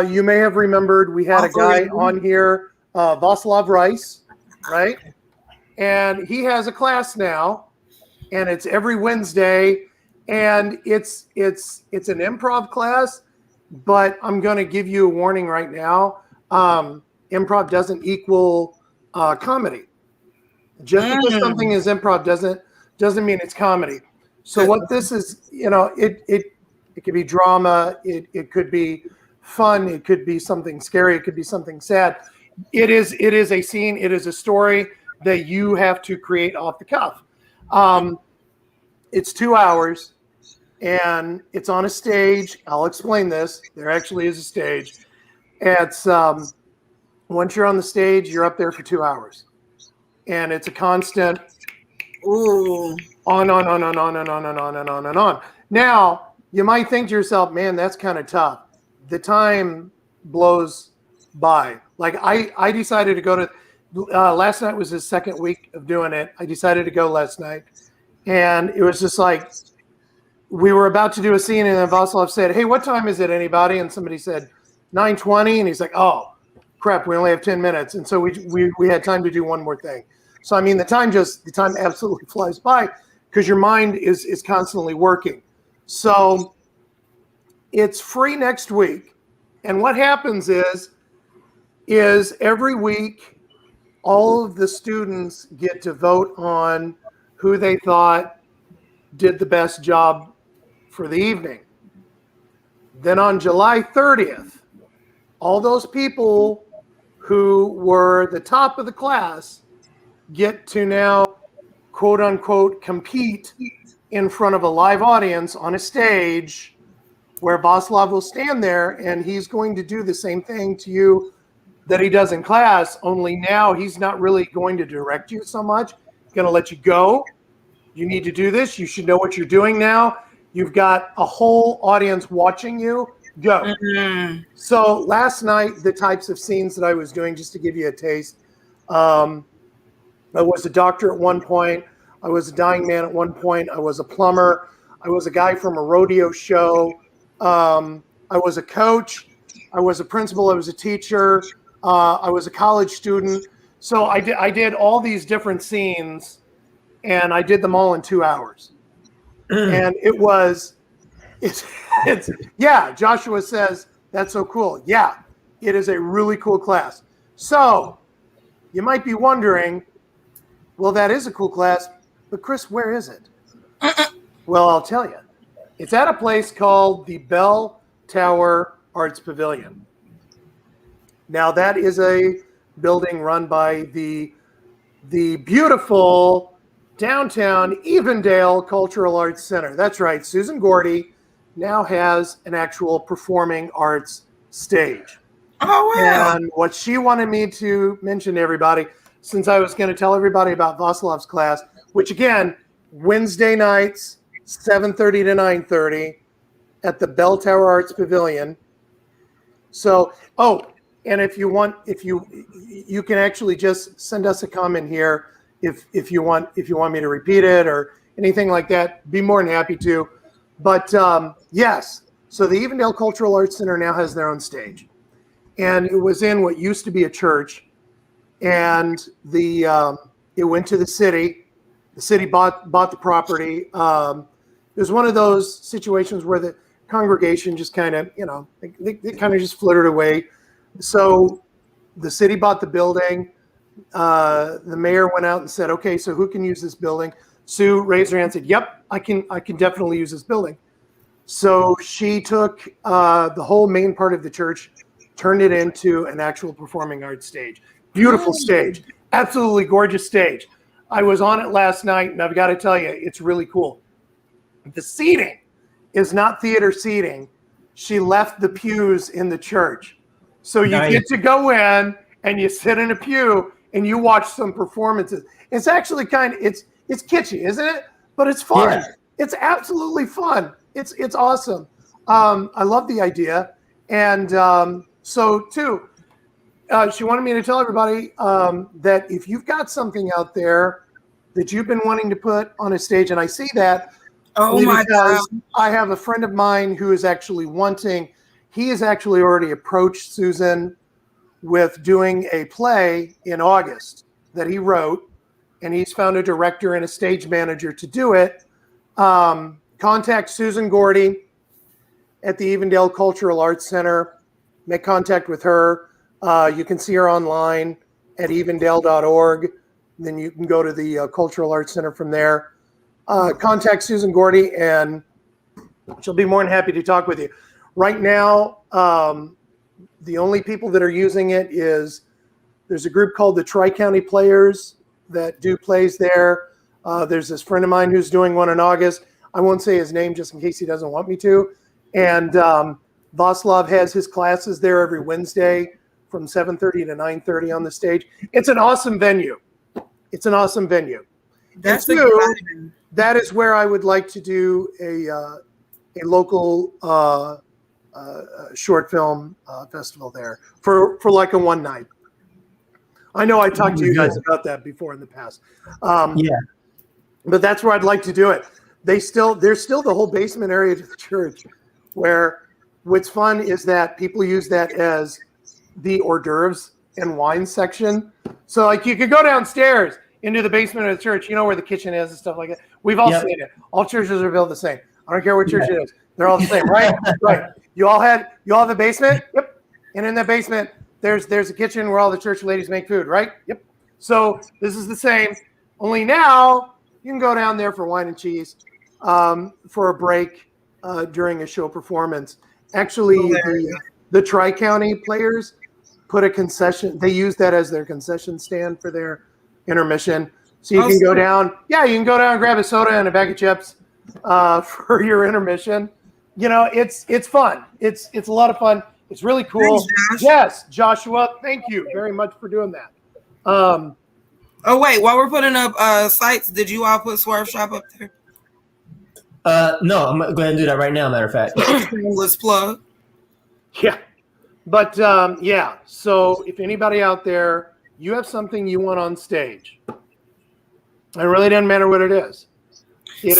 [SPEAKER 1] You may have remembered we had a guy on here, Václav Rice, right? And he has a class now, and it's every Wednesday, and it's an improv class, but I'm going to give you a warning right now. Improv doesn't equal comedy. Just because something is improv doesn't mean it's comedy. So what this is, it could be drama, it could be fun, it could be something scary, it could be something sad. It is a scene, it is a story that you have to create off the cuff. It's 2 hours and it's on a stage. I'll explain this. There actually is a stage. It's once you're on the stage, you're up there for 2 hours. And it's a constant on. Now, you might think to yourself, man, that's kind of tough. The time blows by. Like I decided to go to, last night was the second week of doing it. I decided to go last night. And it was just like, we were about to do a scene and then Václav said, hey, what time is it, anybody? And somebody said 9:20. And he's like, oh, crap, we only have 10 minutes. And so we had time to do one more thing. So, I mean, the time absolutely flies by because your mind is constantly working. So it's free next week. And what happens is every week, all of the students get to vote on who they thought did the best job for the evening. Then on July 30th, all those people who were the top of the class get to now, quote unquote, compete in front of a live audience on a stage where Václav will stand there and he's going to do the same thing to you that he does in class, only now he's not really going to direct you so much. He's going to let you go. You need to do this. You should know what you're doing now. You've got a whole audience watching you. Go. Mm-hmm. So last night, the types of scenes that I was doing, just to give you a taste, I was a doctor at one point. I was a dying man at one point. I was a plumber. I was a guy from a rodeo show. I was a coach. I was a principal. I was a teacher. I was a college student. So I did all these different scenes, and I did them all in 2 hours. And yeah, Joshua says, that's so cool. Yeah, it is a really cool class. So you might be wondering, well, that is a cool class, but Chris, where is it? Well, I'll tell you. It's at a place called the Bell Tower Arts Pavilion. Now, that is a building run by the the beautiful downtown Evendale Cultural Arts Center. That's right. Susan Gordy now has an actual performing arts stage.
[SPEAKER 3] Oh, wow.
[SPEAKER 1] And what she wanted me to mention to everybody, since I was going to tell everybody about Vaslov's class, which again, Wednesday nights, 7:30 to 9:30 at the Bell Tower Arts Pavilion. So, and if you can actually just send us a comment here if you want me to repeat it or anything like that. Be more than happy to. But yes, so the Evendale Cultural Arts Center now has their own stage, and it was in what used to be a church, and it went to the city. The city bought the property. It was one of those situations where the congregation just kind of, they kind of just flittered away. So the city bought the building. The mayor went out and said, okay, so who can use this building? Sue raised her hand and said, yep, I can definitely use this building. So she took the whole main part of the church, turned it into an actual performing arts stage. Beautiful stage, absolutely gorgeous stage. I was on it last night, and I've got to tell you, it's really cool. The seating is not theater seating. She left the pews in the church. So you get to go in and you sit in a pew and you watch some performances. It's actually it's kitschy, isn't it? But it's fun. Yeah. It's absolutely fun. It's awesome. I love the idea. And so too, she wanted me to tell everybody that if you've got something out there that you've been wanting to put on a stage, and I see that.
[SPEAKER 3] Oh my God.
[SPEAKER 1] I have a friend of mine who is actually he has actually already approached Susan with doing a play in August that he wrote, and he's found a director and a stage manager to do it. Contact Susan Gordy at the Evendale Cultural Arts Center. Make contact with her. You can see her online at evendale.org. Then you can go to the Cultural Arts Center from there. Contact Susan Gordy, and she'll be more than happy to talk with you. Right now, the only people that are using it there's a group called the Tri-County Players that do plays there. There's this friend of mine who's doing one in August. I won't say his name just in case he doesn't want me to. And Vaslav has his classes there every Wednesday from 7:30 to 9:30 on the stage. It's an awesome venue.
[SPEAKER 3] That's
[SPEAKER 1] exciting. That is where I would like to do a local short film festival there for like a one night. I know I talked to you guys about that before in the past. But that's where I'd like to do it. There's still the whole basement area of the church where what's fun is that people use that as the hors d'oeuvres and wine section. So like you could go downstairs into the basement of the church, where the kitchen is and stuff like that. We've all seen it. All churches are built the same. I don't care what church it is. They're all the same, right? Right. You all have a basement? Yep. And in that basement, there's a kitchen where all the church ladies make food, right? Yep. So this is the same. Only now you can go down there for wine and cheese for a break during a show performance. Actually, the Tri-County Players put a concession. They use that as their concession stand for their intermission. So you can go down. Yeah, you can go down and grab a soda and a bag of chips for your intermission. It's fun. It's a lot of fun. It's really cool.
[SPEAKER 3] Thanks, Josh.
[SPEAKER 1] Yes, Joshua. Thank you very much for doing that.
[SPEAKER 3] Oh wait, while we're putting up sites, did you all put Swerve Shop up there?
[SPEAKER 2] No, I'm going to go ahead and do that right now, matter of fact.
[SPEAKER 3] Let's plug.
[SPEAKER 1] Yeah. But so if anybody out there, you have something you want on stage, it really doesn't matter what it is. It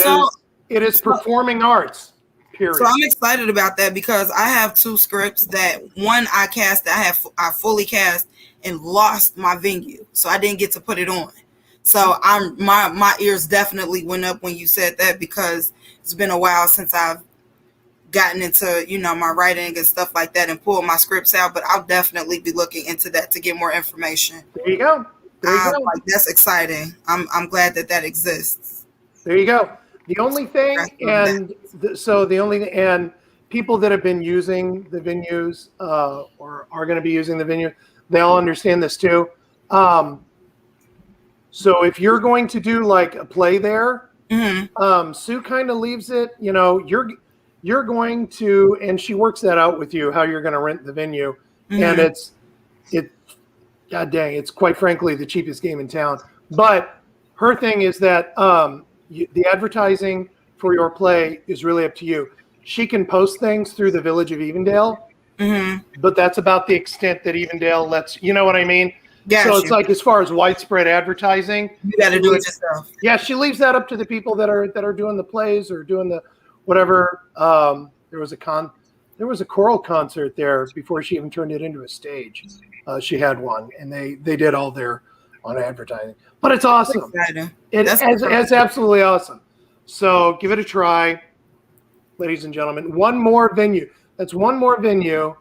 [SPEAKER 1] is performing arts, period.
[SPEAKER 3] So I'm excited about that because I have two scripts that one I fully cast and lost my venue. So I didn't get to put it on. So my ears definitely went up when you said that because it's been a while since I've gotten into, my writing and stuff like that and pulled my scripts out, but I'll definitely be looking into that to get more information.
[SPEAKER 1] There you go.
[SPEAKER 3] That's exciting. I'm glad that exists.
[SPEAKER 1] There you go. The only thing, and people that have been using the venues or are going to be using the venue, they all understand this too. So if you're going to do like a play there, Sue kind of leaves it, you're going to, and she works that out with you, how you're going to rent the venue. And God dang, it's quite frankly the cheapest game in town. But her thing is that the advertising for your play is really up to you. She can post things through the Village of Evendale, but that's about the extent that Evendale lets, you know what I mean? So it's like as far as widespread advertising,
[SPEAKER 3] you got to do it yourself.
[SPEAKER 1] Yeah, she leaves that up to the people that are doing the plays or doing the whatever. There was a choral concert there before she even turned it into a stage. She had one, and they did all their on advertising. But it's awesome. It's absolutely awesome. So give it a try, ladies and gentlemen. One more venue. That's one more venue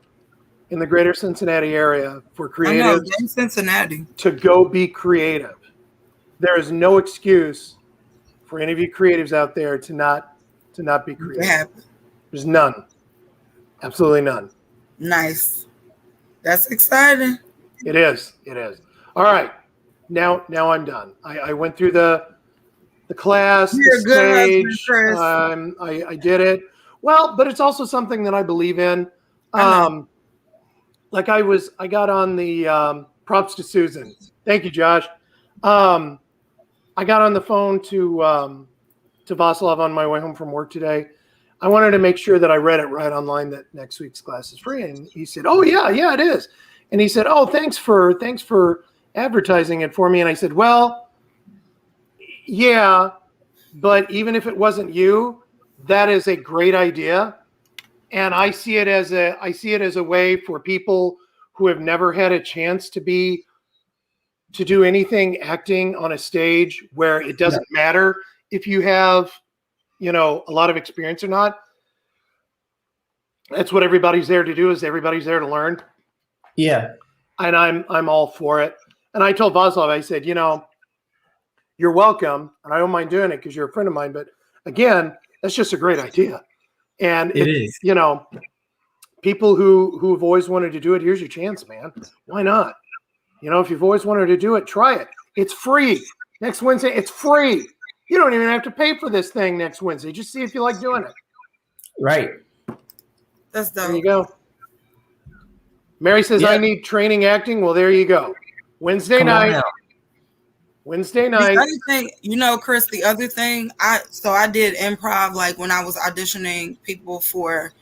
[SPEAKER 1] in the greater Cincinnati area for creatives
[SPEAKER 3] in Cincinnati
[SPEAKER 1] to go be creative. There is no excuse for any of you creatives out there to not be creative.
[SPEAKER 3] Yeah.
[SPEAKER 1] There's none. Absolutely none.
[SPEAKER 3] Nice. That's exciting.
[SPEAKER 1] It is. All right. Now I'm done. I went through the class,
[SPEAKER 3] You're
[SPEAKER 1] the stage.
[SPEAKER 3] Good, Chris.
[SPEAKER 1] I did it. Well, but it's also something that I believe in. Like I got on the props to Susan. Thank you, Josh. I got on the phone to Vasilov on my way home from work today. I wanted to make sure that I read it right online that next week's class is free. And he said, "Oh yeah, it is." And he said, "Oh, thanks for advertising it for me." And I said, "Well, yeah, but even if it wasn't you, that is a great idea. And I see it as a way for people who have never had a chance to do anything acting on a stage where it doesn't matter if you have, a lot of experience or not. That's what everybody's there to do, is everybody's there to learn."
[SPEAKER 2] Yeah.
[SPEAKER 1] And I'm all for it. And I told Vasilov, I said, "You're welcome, and I don't mind doing it because you're a friend of mine. But again, that's just a great idea." And
[SPEAKER 2] it is.
[SPEAKER 1] People who've always wanted to do it, here's your chance, man. Why not? If you've always wanted to do it, try it. It's free. Next Wednesday, it's free. You don't even have to pay for this thing next Wednesday. Just see if you like doing it.
[SPEAKER 2] Right.
[SPEAKER 3] That's dope.
[SPEAKER 1] There you go. Mary says, "I need training acting." Well, there you go. Wednesday night. The other
[SPEAKER 3] thing, Chris, the other thing, I did improv, like when I was auditioning people for,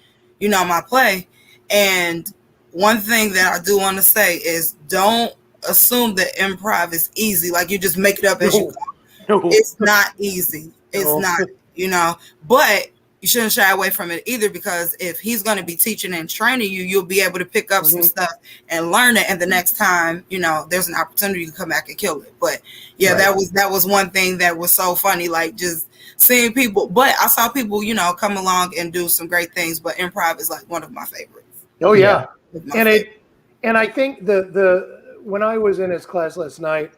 [SPEAKER 3] my play. And one thing that I do want to say is don't assume that improv is easy. Like you just make it up as you go. No. It's not easy. It's not, but you shouldn't shy away from it either, because if he's going to be teaching and training you, you'll be able to pick up some stuff and learn it. And the next time, there's an opportunity to come back and kill it. But yeah, that was one thing that was so funny, like just seeing people. But I saw people, come along and do some great things. But improv is like one of my favorites.
[SPEAKER 1] Oh yeah, and I think when I was in his class last night,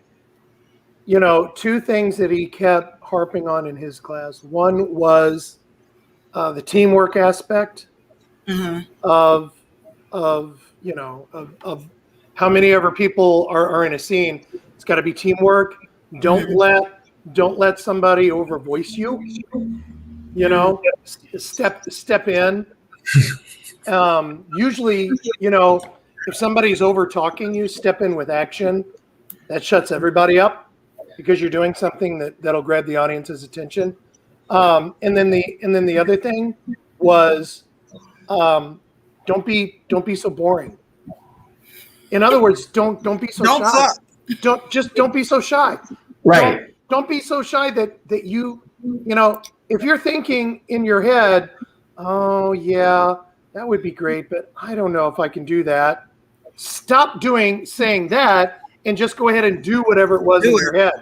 [SPEAKER 1] two things that he kept harping on in his class. One was the teamwork aspect of how many ever people are in a scene. It's got to be teamwork. Don't let somebody over voice you. Step in. Usually, if somebody's over talking you, step in with action. That shuts everybody up because you're doing something that'll grab the audience's attention. And then the other thing was, don't be so boring. In other words, don't be so shy. Don't be so shy.
[SPEAKER 2] Right.
[SPEAKER 1] Don't be so shy that you if you're thinking in your head, "Oh yeah, that would be great, but I don't know if I can do that." Stop saying that and just go ahead and do whatever it was in your head.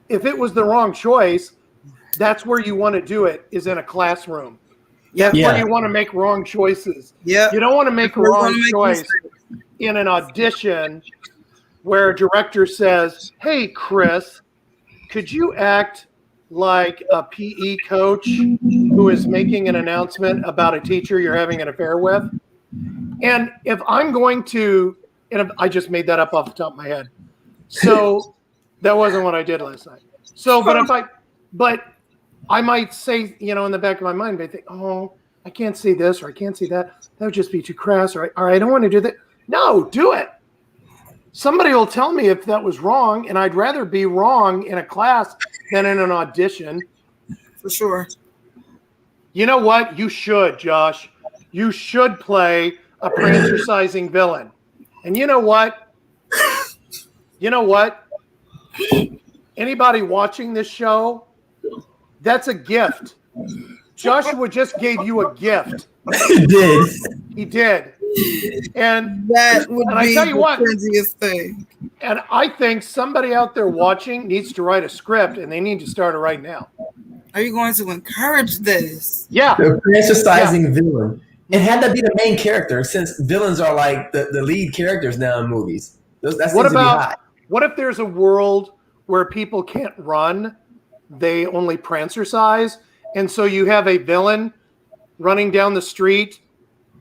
[SPEAKER 1] If it was the wrong choice, that's where you want to do it, is in a classroom. That's where you want to make wrong choices. You don't want to make a wrong choice in an audition where a director says, "Hey, Chris, could you act like a PE coach who is making an announcement about a teacher you're having an affair with?" And if I'm going to, and I just made that up off the top of my head. So That wasn't what I did last night. So, but I might say, in the back of my mind, I think, oh, I can't see this or I can't see that. That would just be too crass. Or I don't want to do that. No, do it. Somebody will tell me if that was wrong, and I'd rather be wrong in a class than in an audition.
[SPEAKER 3] For sure.
[SPEAKER 1] You know what? You should, Josh. You should play a prancer-sizing villain. And you know what? Anybody watching this show, that's a gift. Joshua just gave you a gift. He did. And
[SPEAKER 3] that would be
[SPEAKER 1] I tell you
[SPEAKER 3] the
[SPEAKER 1] what,
[SPEAKER 3] craziest thing.
[SPEAKER 1] And I think somebody out there watching needs to write a script, and they need to start it right now.
[SPEAKER 3] Are you going to encourage this?
[SPEAKER 1] Yeah.
[SPEAKER 2] The prancer-sizing villain. It had to be the main character, since villains are like the lead characters now in movies.
[SPEAKER 1] What if there's a world where people can't run, they only prancer-size, and so you have a villain running down the street,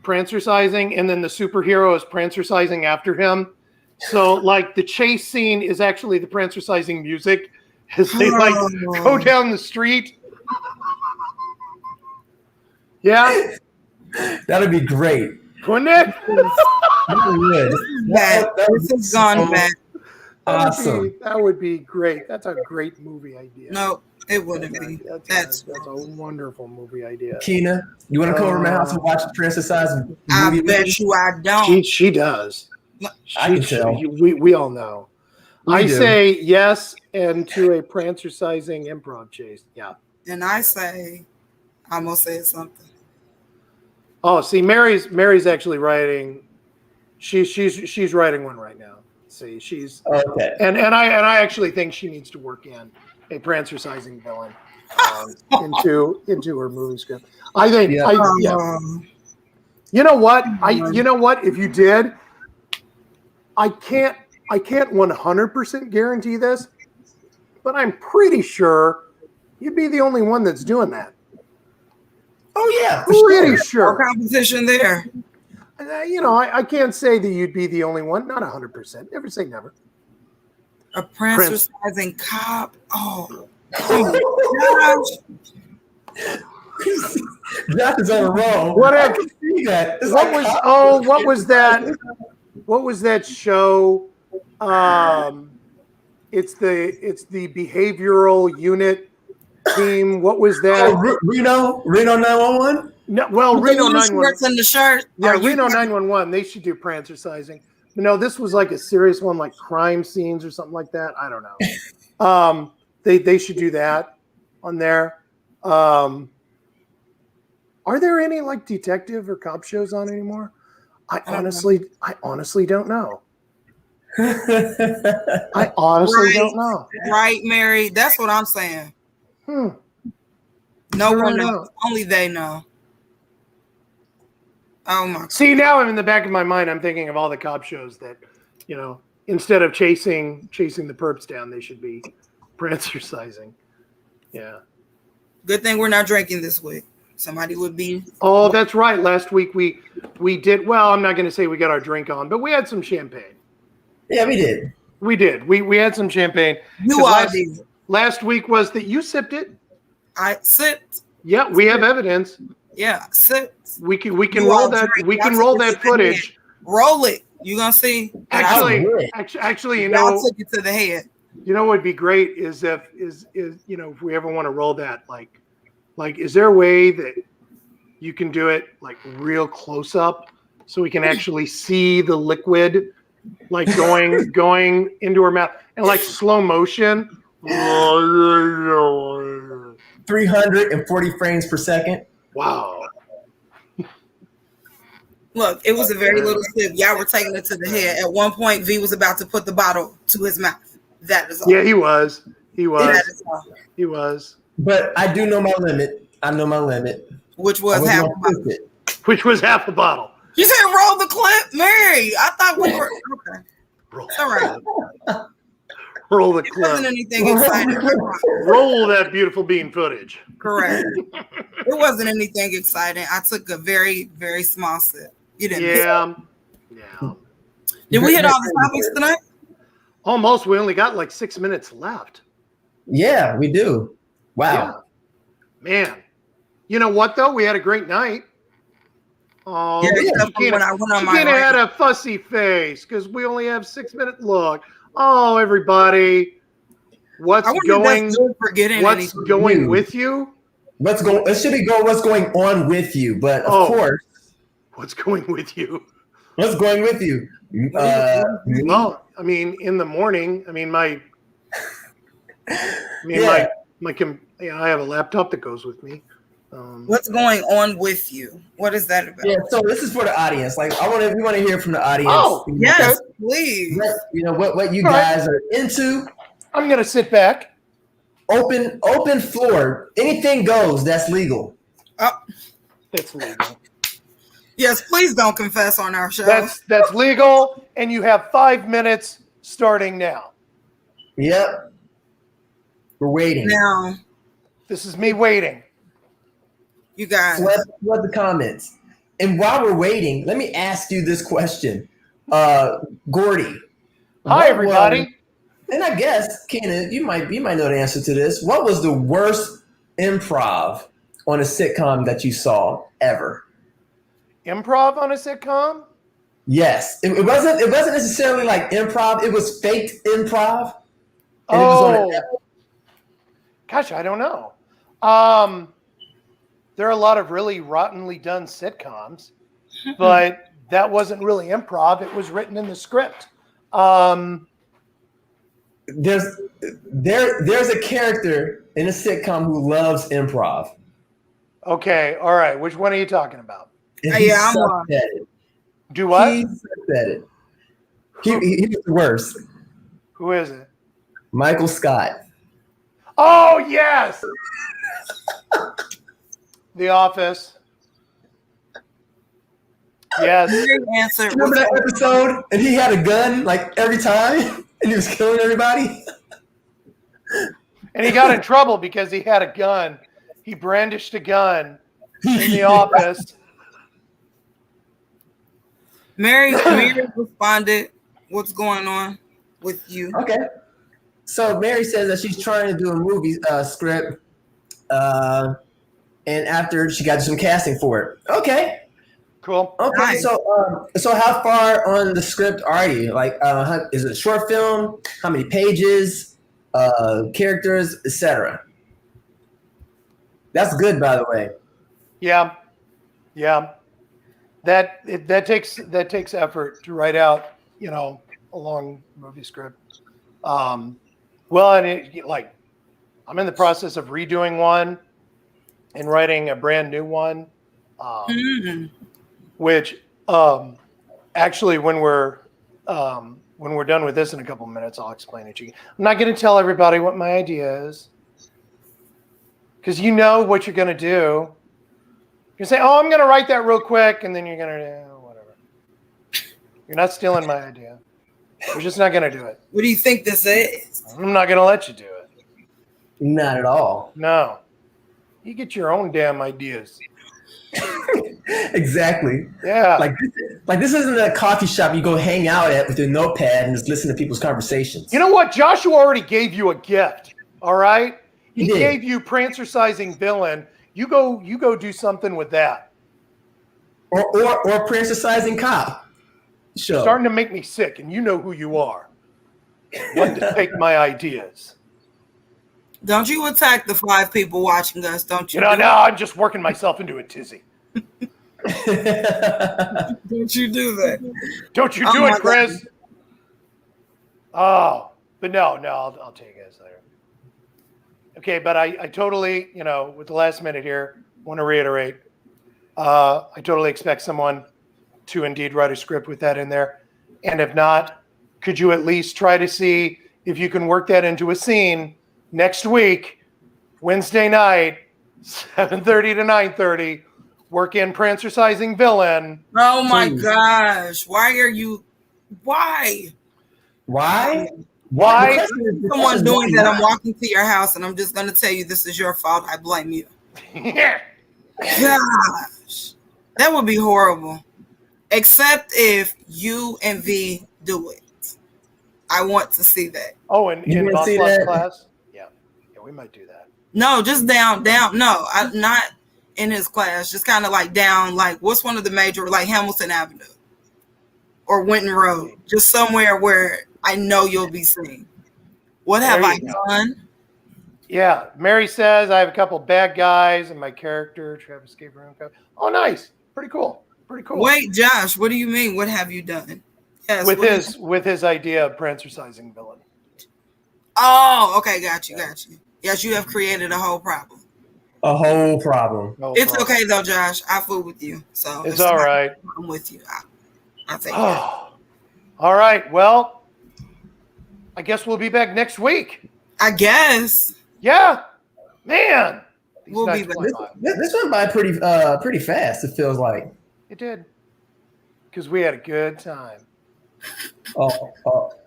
[SPEAKER 1] prancer-sizing, and then the superhero is prancer-sizing after him. So, like, the chase scene is actually the prancer-sizing music as they, go down the street. Yeah?
[SPEAKER 2] That'd be great.
[SPEAKER 1] Wouldn't it?
[SPEAKER 3] This has gone bad.
[SPEAKER 2] Awesome.
[SPEAKER 1] That would be great. That's a great movie idea.
[SPEAKER 3] No, it wouldn't be. That's
[SPEAKER 1] a wonderful movie idea.
[SPEAKER 2] Keena, you want to come over to my house and watch the prancer-sizing movie?
[SPEAKER 3] I bet you I don't.
[SPEAKER 1] She does.
[SPEAKER 2] I can tell.
[SPEAKER 1] We all know. I say yes, and to a prancer-sizing improv chase. Yeah.
[SPEAKER 3] And I say, I'm gonna say something.
[SPEAKER 1] Oh, see, Mary's actually writing. She's writing one right now. See, she's
[SPEAKER 2] okay.
[SPEAKER 1] And I actually think she needs to work in a prancer-sizing villain into her movie script. I think.
[SPEAKER 2] Yeah.
[SPEAKER 1] You know what? If you did, I can't 100% guarantee this, but I'm pretty sure you'd be the only one that's doing that.
[SPEAKER 2] Oh yeah,
[SPEAKER 1] pretty sure.
[SPEAKER 3] No competition there.
[SPEAKER 1] I can't say that you'd be the only one. Not 100%. Never say never.
[SPEAKER 3] A prancer-sizing cop. Oh gosh.
[SPEAKER 2] Josh is on a roll.
[SPEAKER 1] What was that show? It's the behavioral unit team. What was that?
[SPEAKER 2] Reno 911.
[SPEAKER 1] No, well, Reno 911
[SPEAKER 3] and the shirt.
[SPEAKER 1] Yeah, Reno 911. They should do prancer-sizing. No, this was like a serious one, like crime scenes or something like that. I don't know. They should do that on there. Are there any like detective or cop shows on anymore? I honestly don't know. I honestly don't know.
[SPEAKER 3] Right, Mary? That's what I'm saying. No one knows. Only they know. Oh my!
[SPEAKER 1] See, now I'm in the back of my mind. I'm thinking of all the cop shows that, instead of chasing the perps down, they should be prancer-sizing. Yeah.
[SPEAKER 3] Good thing we're not drinking this week. Somebody would be.
[SPEAKER 1] Oh, that's right. Last week we did. Well, I'm not going to say we got our drink on, but we had some champagne.
[SPEAKER 2] Yeah, we did.
[SPEAKER 1] We did. We had some champagne. Last week was that you sipped it.
[SPEAKER 3] I sipped.
[SPEAKER 1] Yeah, we have evidence.
[SPEAKER 3] Yeah, sipped.
[SPEAKER 1] We can roll that. We can roll that footage.
[SPEAKER 3] Roll it. You gonna see?
[SPEAKER 1] Actually,
[SPEAKER 3] y'all took it to the head.
[SPEAKER 1] You know what would be great is if we ever want to roll that, like, is there a way that you can do it like real close up so we can actually see the liquid like going into her mouth and like slow motion?
[SPEAKER 2] 340 frames per second.
[SPEAKER 1] Wow.
[SPEAKER 3] Look, it was a very little sip. Y'all were taking it to the head. At one point, V was about to put the bottle to his mouth. That is all.
[SPEAKER 1] Yeah, he was.
[SPEAKER 3] That is all.
[SPEAKER 1] He was.
[SPEAKER 2] But I do know my limit. I know my limit.
[SPEAKER 3] Which was half a bottle.
[SPEAKER 1] Which was half a bottle.
[SPEAKER 3] You said roll the clip, Mary. I thought we were okay. All right.
[SPEAKER 1] Roll the clip.
[SPEAKER 3] Wasn't anything exciting.
[SPEAKER 1] Roll that beautiful bean footage.
[SPEAKER 3] Correct. It wasn't anything exciting. I took a very, very small sip. You didn't.
[SPEAKER 1] Yeah.
[SPEAKER 3] Did we hit all the topics tonight?
[SPEAKER 1] Almost. We only got like 6 minutes left.
[SPEAKER 2] Yeah, we do. Wow.
[SPEAKER 1] Yeah. Man. You know what, though? We had a great night. Oh,
[SPEAKER 3] Yeah,
[SPEAKER 1] she
[SPEAKER 3] except for
[SPEAKER 1] can't,
[SPEAKER 3] when I went on
[SPEAKER 1] she
[SPEAKER 3] my
[SPEAKER 1] can't have
[SPEAKER 3] rant.
[SPEAKER 1] had a fussy face because we only have 6 minute look. Oh, everybody. What's
[SPEAKER 3] I wonder if
[SPEAKER 1] going
[SPEAKER 3] that's good for getting
[SPEAKER 1] what's
[SPEAKER 3] anything.
[SPEAKER 1] going with you?
[SPEAKER 2] It should be what's going on with you, but of course,
[SPEAKER 1] what's going with you?
[SPEAKER 2] What's going with you?
[SPEAKER 1] Well, I mean, in the morning, I mean, I have a laptop that goes with me.
[SPEAKER 3] What's going on with you? What is that about?
[SPEAKER 2] Yeah, so this is for the audience. Like, we want to hear from the audience.
[SPEAKER 1] Oh,
[SPEAKER 3] yes, please.
[SPEAKER 2] What you guys are into.
[SPEAKER 1] I'm gonna sit back.
[SPEAKER 2] Open floor. Anything goes. That's legal.
[SPEAKER 1] That's legal.
[SPEAKER 3] Yes, please don't confess on our show.
[SPEAKER 1] That's legal, and you have 5 minutes starting now.
[SPEAKER 2] Yep. We're waiting.
[SPEAKER 3] Now,
[SPEAKER 1] this is me waiting.
[SPEAKER 3] You guys.
[SPEAKER 2] What the comments? And while we're waiting, let me ask you this question. Gordy.
[SPEAKER 1] Hi, everybody.
[SPEAKER 2] And I guess, Kenan, you might know the answer to this. What was the worst improv on a sitcom that you saw ever?
[SPEAKER 1] Improv on a sitcom?
[SPEAKER 2] Yes. It wasn't necessarily like improv. It was faked improv.
[SPEAKER 1] Gosh, I don't know. There are a lot of really rottenly done sitcoms, but that wasn't really improv. It was written in the script.
[SPEAKER 2] There's a character in a sitcom who loves improv.
[SPEAKER 1] Okay, all right. Which one are you talking about?
[SPEAKER 3] Yeah, I'm on.
[SPEAKER 1] Do what?
[SPEAKER 2] He said it. He was the worst.
[SPEAKER 1] Who is it?
[SPEAKER 2] Michael Scott.
[SPEAKER 1] Oh, yes. The Office. Yes.
[SPEAKER 3] Answer.
[SPEAKER 2] Remember that episode? And he had a gun like every time, and he was killing everybody.
[SPEAKER 1] And he got in trouble because he had a gun. He brandished a gun in the office.
[SPEAKER 3] Mary responded, "What's going on with you?"
[SPEAKER 2] Okay. So Mary says that she's trying to do a movie script, and after she got some casting for it. Okay.
[SPEAKER 1] Cool.
[SPEAKER 2] Okay.
[SPEAKER 3] Nice.
[SPEAKER 2] So how far on the script are you? Like, is it a short film? How many pages? Characters, etc. That's good, by the way.
[SPEAKER 1] Yeah. That takes effort to write out, a long movie script. I'm in the process of redoing one and writing a brand new one. Which actually, when we're done with this in a couple minutes, I'll explain it to you. I'm not going to tell everybody what my idea is, because you know what you're going to do. You say, "Oh, I'm going to write that real quick," and then you're going to whatever. You're not stealing my idea. You're just not going to do it.
[SPEAKER 3] What do you think this is?
[SPEAKER 1] I'm not going to let you do it.
[SPEAKER 2] Not at all.
[SPEAKER 1] No. You get your own damn ideas.
[SPEAKER 2] Exactly.
[SPEAKER 1] Yeah.
[SPEAKER 2] Like this isn't a coffee shop you go hang out at with your notepad and just listen to people's conversations.
[SPEAKER 1] You know what? Joshua already gave you a gift. All right. He
[SPEAKER 2] did.
[SPEAKER 1] gave you Prancer-sizing villain. You go do something with that.
[SPEAKER 2] Or Prancer-sizing cop. Sure.
[SPEAKER 1] Starting to make me sick, and you know who you are. Want to take my ideas.
[SPEAKER 3] Don't you attack the 5 people watching us, don't you?
[SPEAKER 1] No, I'm just working myself into a tizzy.
[SPEAKER 3] Don't you do that.
[SPEAKER 1] Don't you do it, Chris. Oh, but no, I'll tell you guys later. Okay, but I totally, with the last minute here, want to reiterate, I totally expect someone to indeed write a script with that in there. And if not, could you at least try to see if you can work that into a scene next week, Wednesday night, 7:30 to 9:30, work in Prancer-sizing villain.
[SPEAKER 3] Oh my gosh. Why? Someone doing that, I'm walking to your house and I'm just going to tell you this is your fault. I blame you. Gosh. That would be horrible. Except if you and V do it. I want to see that.
[SPEAKER 1] Oh, and
[SPEAKER 2] You
[SPEAKER 1] in
[SPEAKER 2] wanna see
[SPEAKER 1] Bosley's
[SPEAKER 2] that?
[SPEAKER 1] class? Yeah, we might do that.
[SPEAKER 3] No, just down. No, not in his class. Just kind of like down. Like, what's one of the major, like Hamilton Avenue or Winton Road? Just somewhere where I know you'll be seen. What have I done?
[SPEAKER 1] Yeah, Mary says I have a couple bad guys in my character. Travis escape room. Oh, nice. Pretty cool. Pretty cool.
[SPEAKER 3] Wait, Josh, what do you mean? What have you done? Yes,
[SPEAKER 1] with his idea of prancercising villain.
[SPEAKER 3] Oh, okay, got you. Yes, you have created a whole problem.
[SPEAKER 2] A whole problem.
[SPEAKER 3] It's okay though, Josh. I fool with you, so
[SPEAKER 1] it's all right.
[SPEAKER 3] I'm with you. I think.
[SPEAKER 1] All right. Well, I guess we'll be back next week.
[SPEAKER 3] I guess.
[SPEAKER 1] Yeah, man.
[SPEAKER 3] We'll be back.
[SPEAKER 2] This went by pretty fast. It feels like
[SPEAKER 1] it did because we had a good time.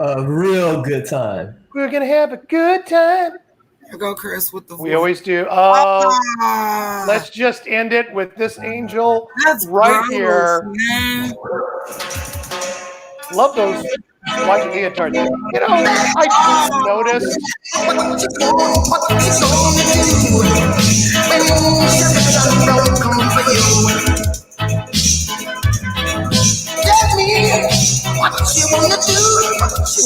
[SPEAKER 2] A real good time.
[SPEAKER 1] We're gonna have a good time.
[SPEAKER 3] Here go Chris with the voice.
[SPEAKER 1] We always do. Let's just end it with this angel here.
[SPEAKER 3] Man.
[SPEAKER 1] Love those white leotards. You know, I just noticed.
[SPEAKER 5] Tell me what you wanna do. What you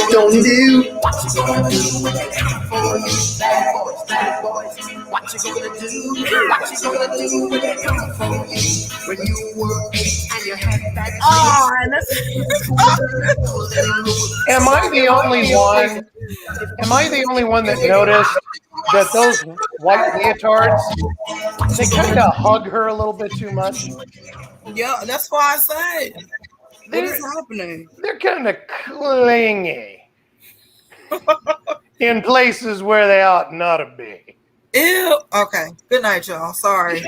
[SPEAKER 5] gonna do? What you gonna do when they come for you? Bad boys. What you gonna do? What you gonna do when they come for you? When you were 8 and you had that.
[SPEAKER 1] Am I the only one? Am I the only one that noticed that those white leotards, they kind of hug her a little bit too much?
[SPEAKER 3] Yeah, that's why I said. What is happening?
[SPEAKER 1] They're kind of clingy in places where they ought not to be.
[SPEAKER 3] Ew. Okay. Good night, y'all. Sorry.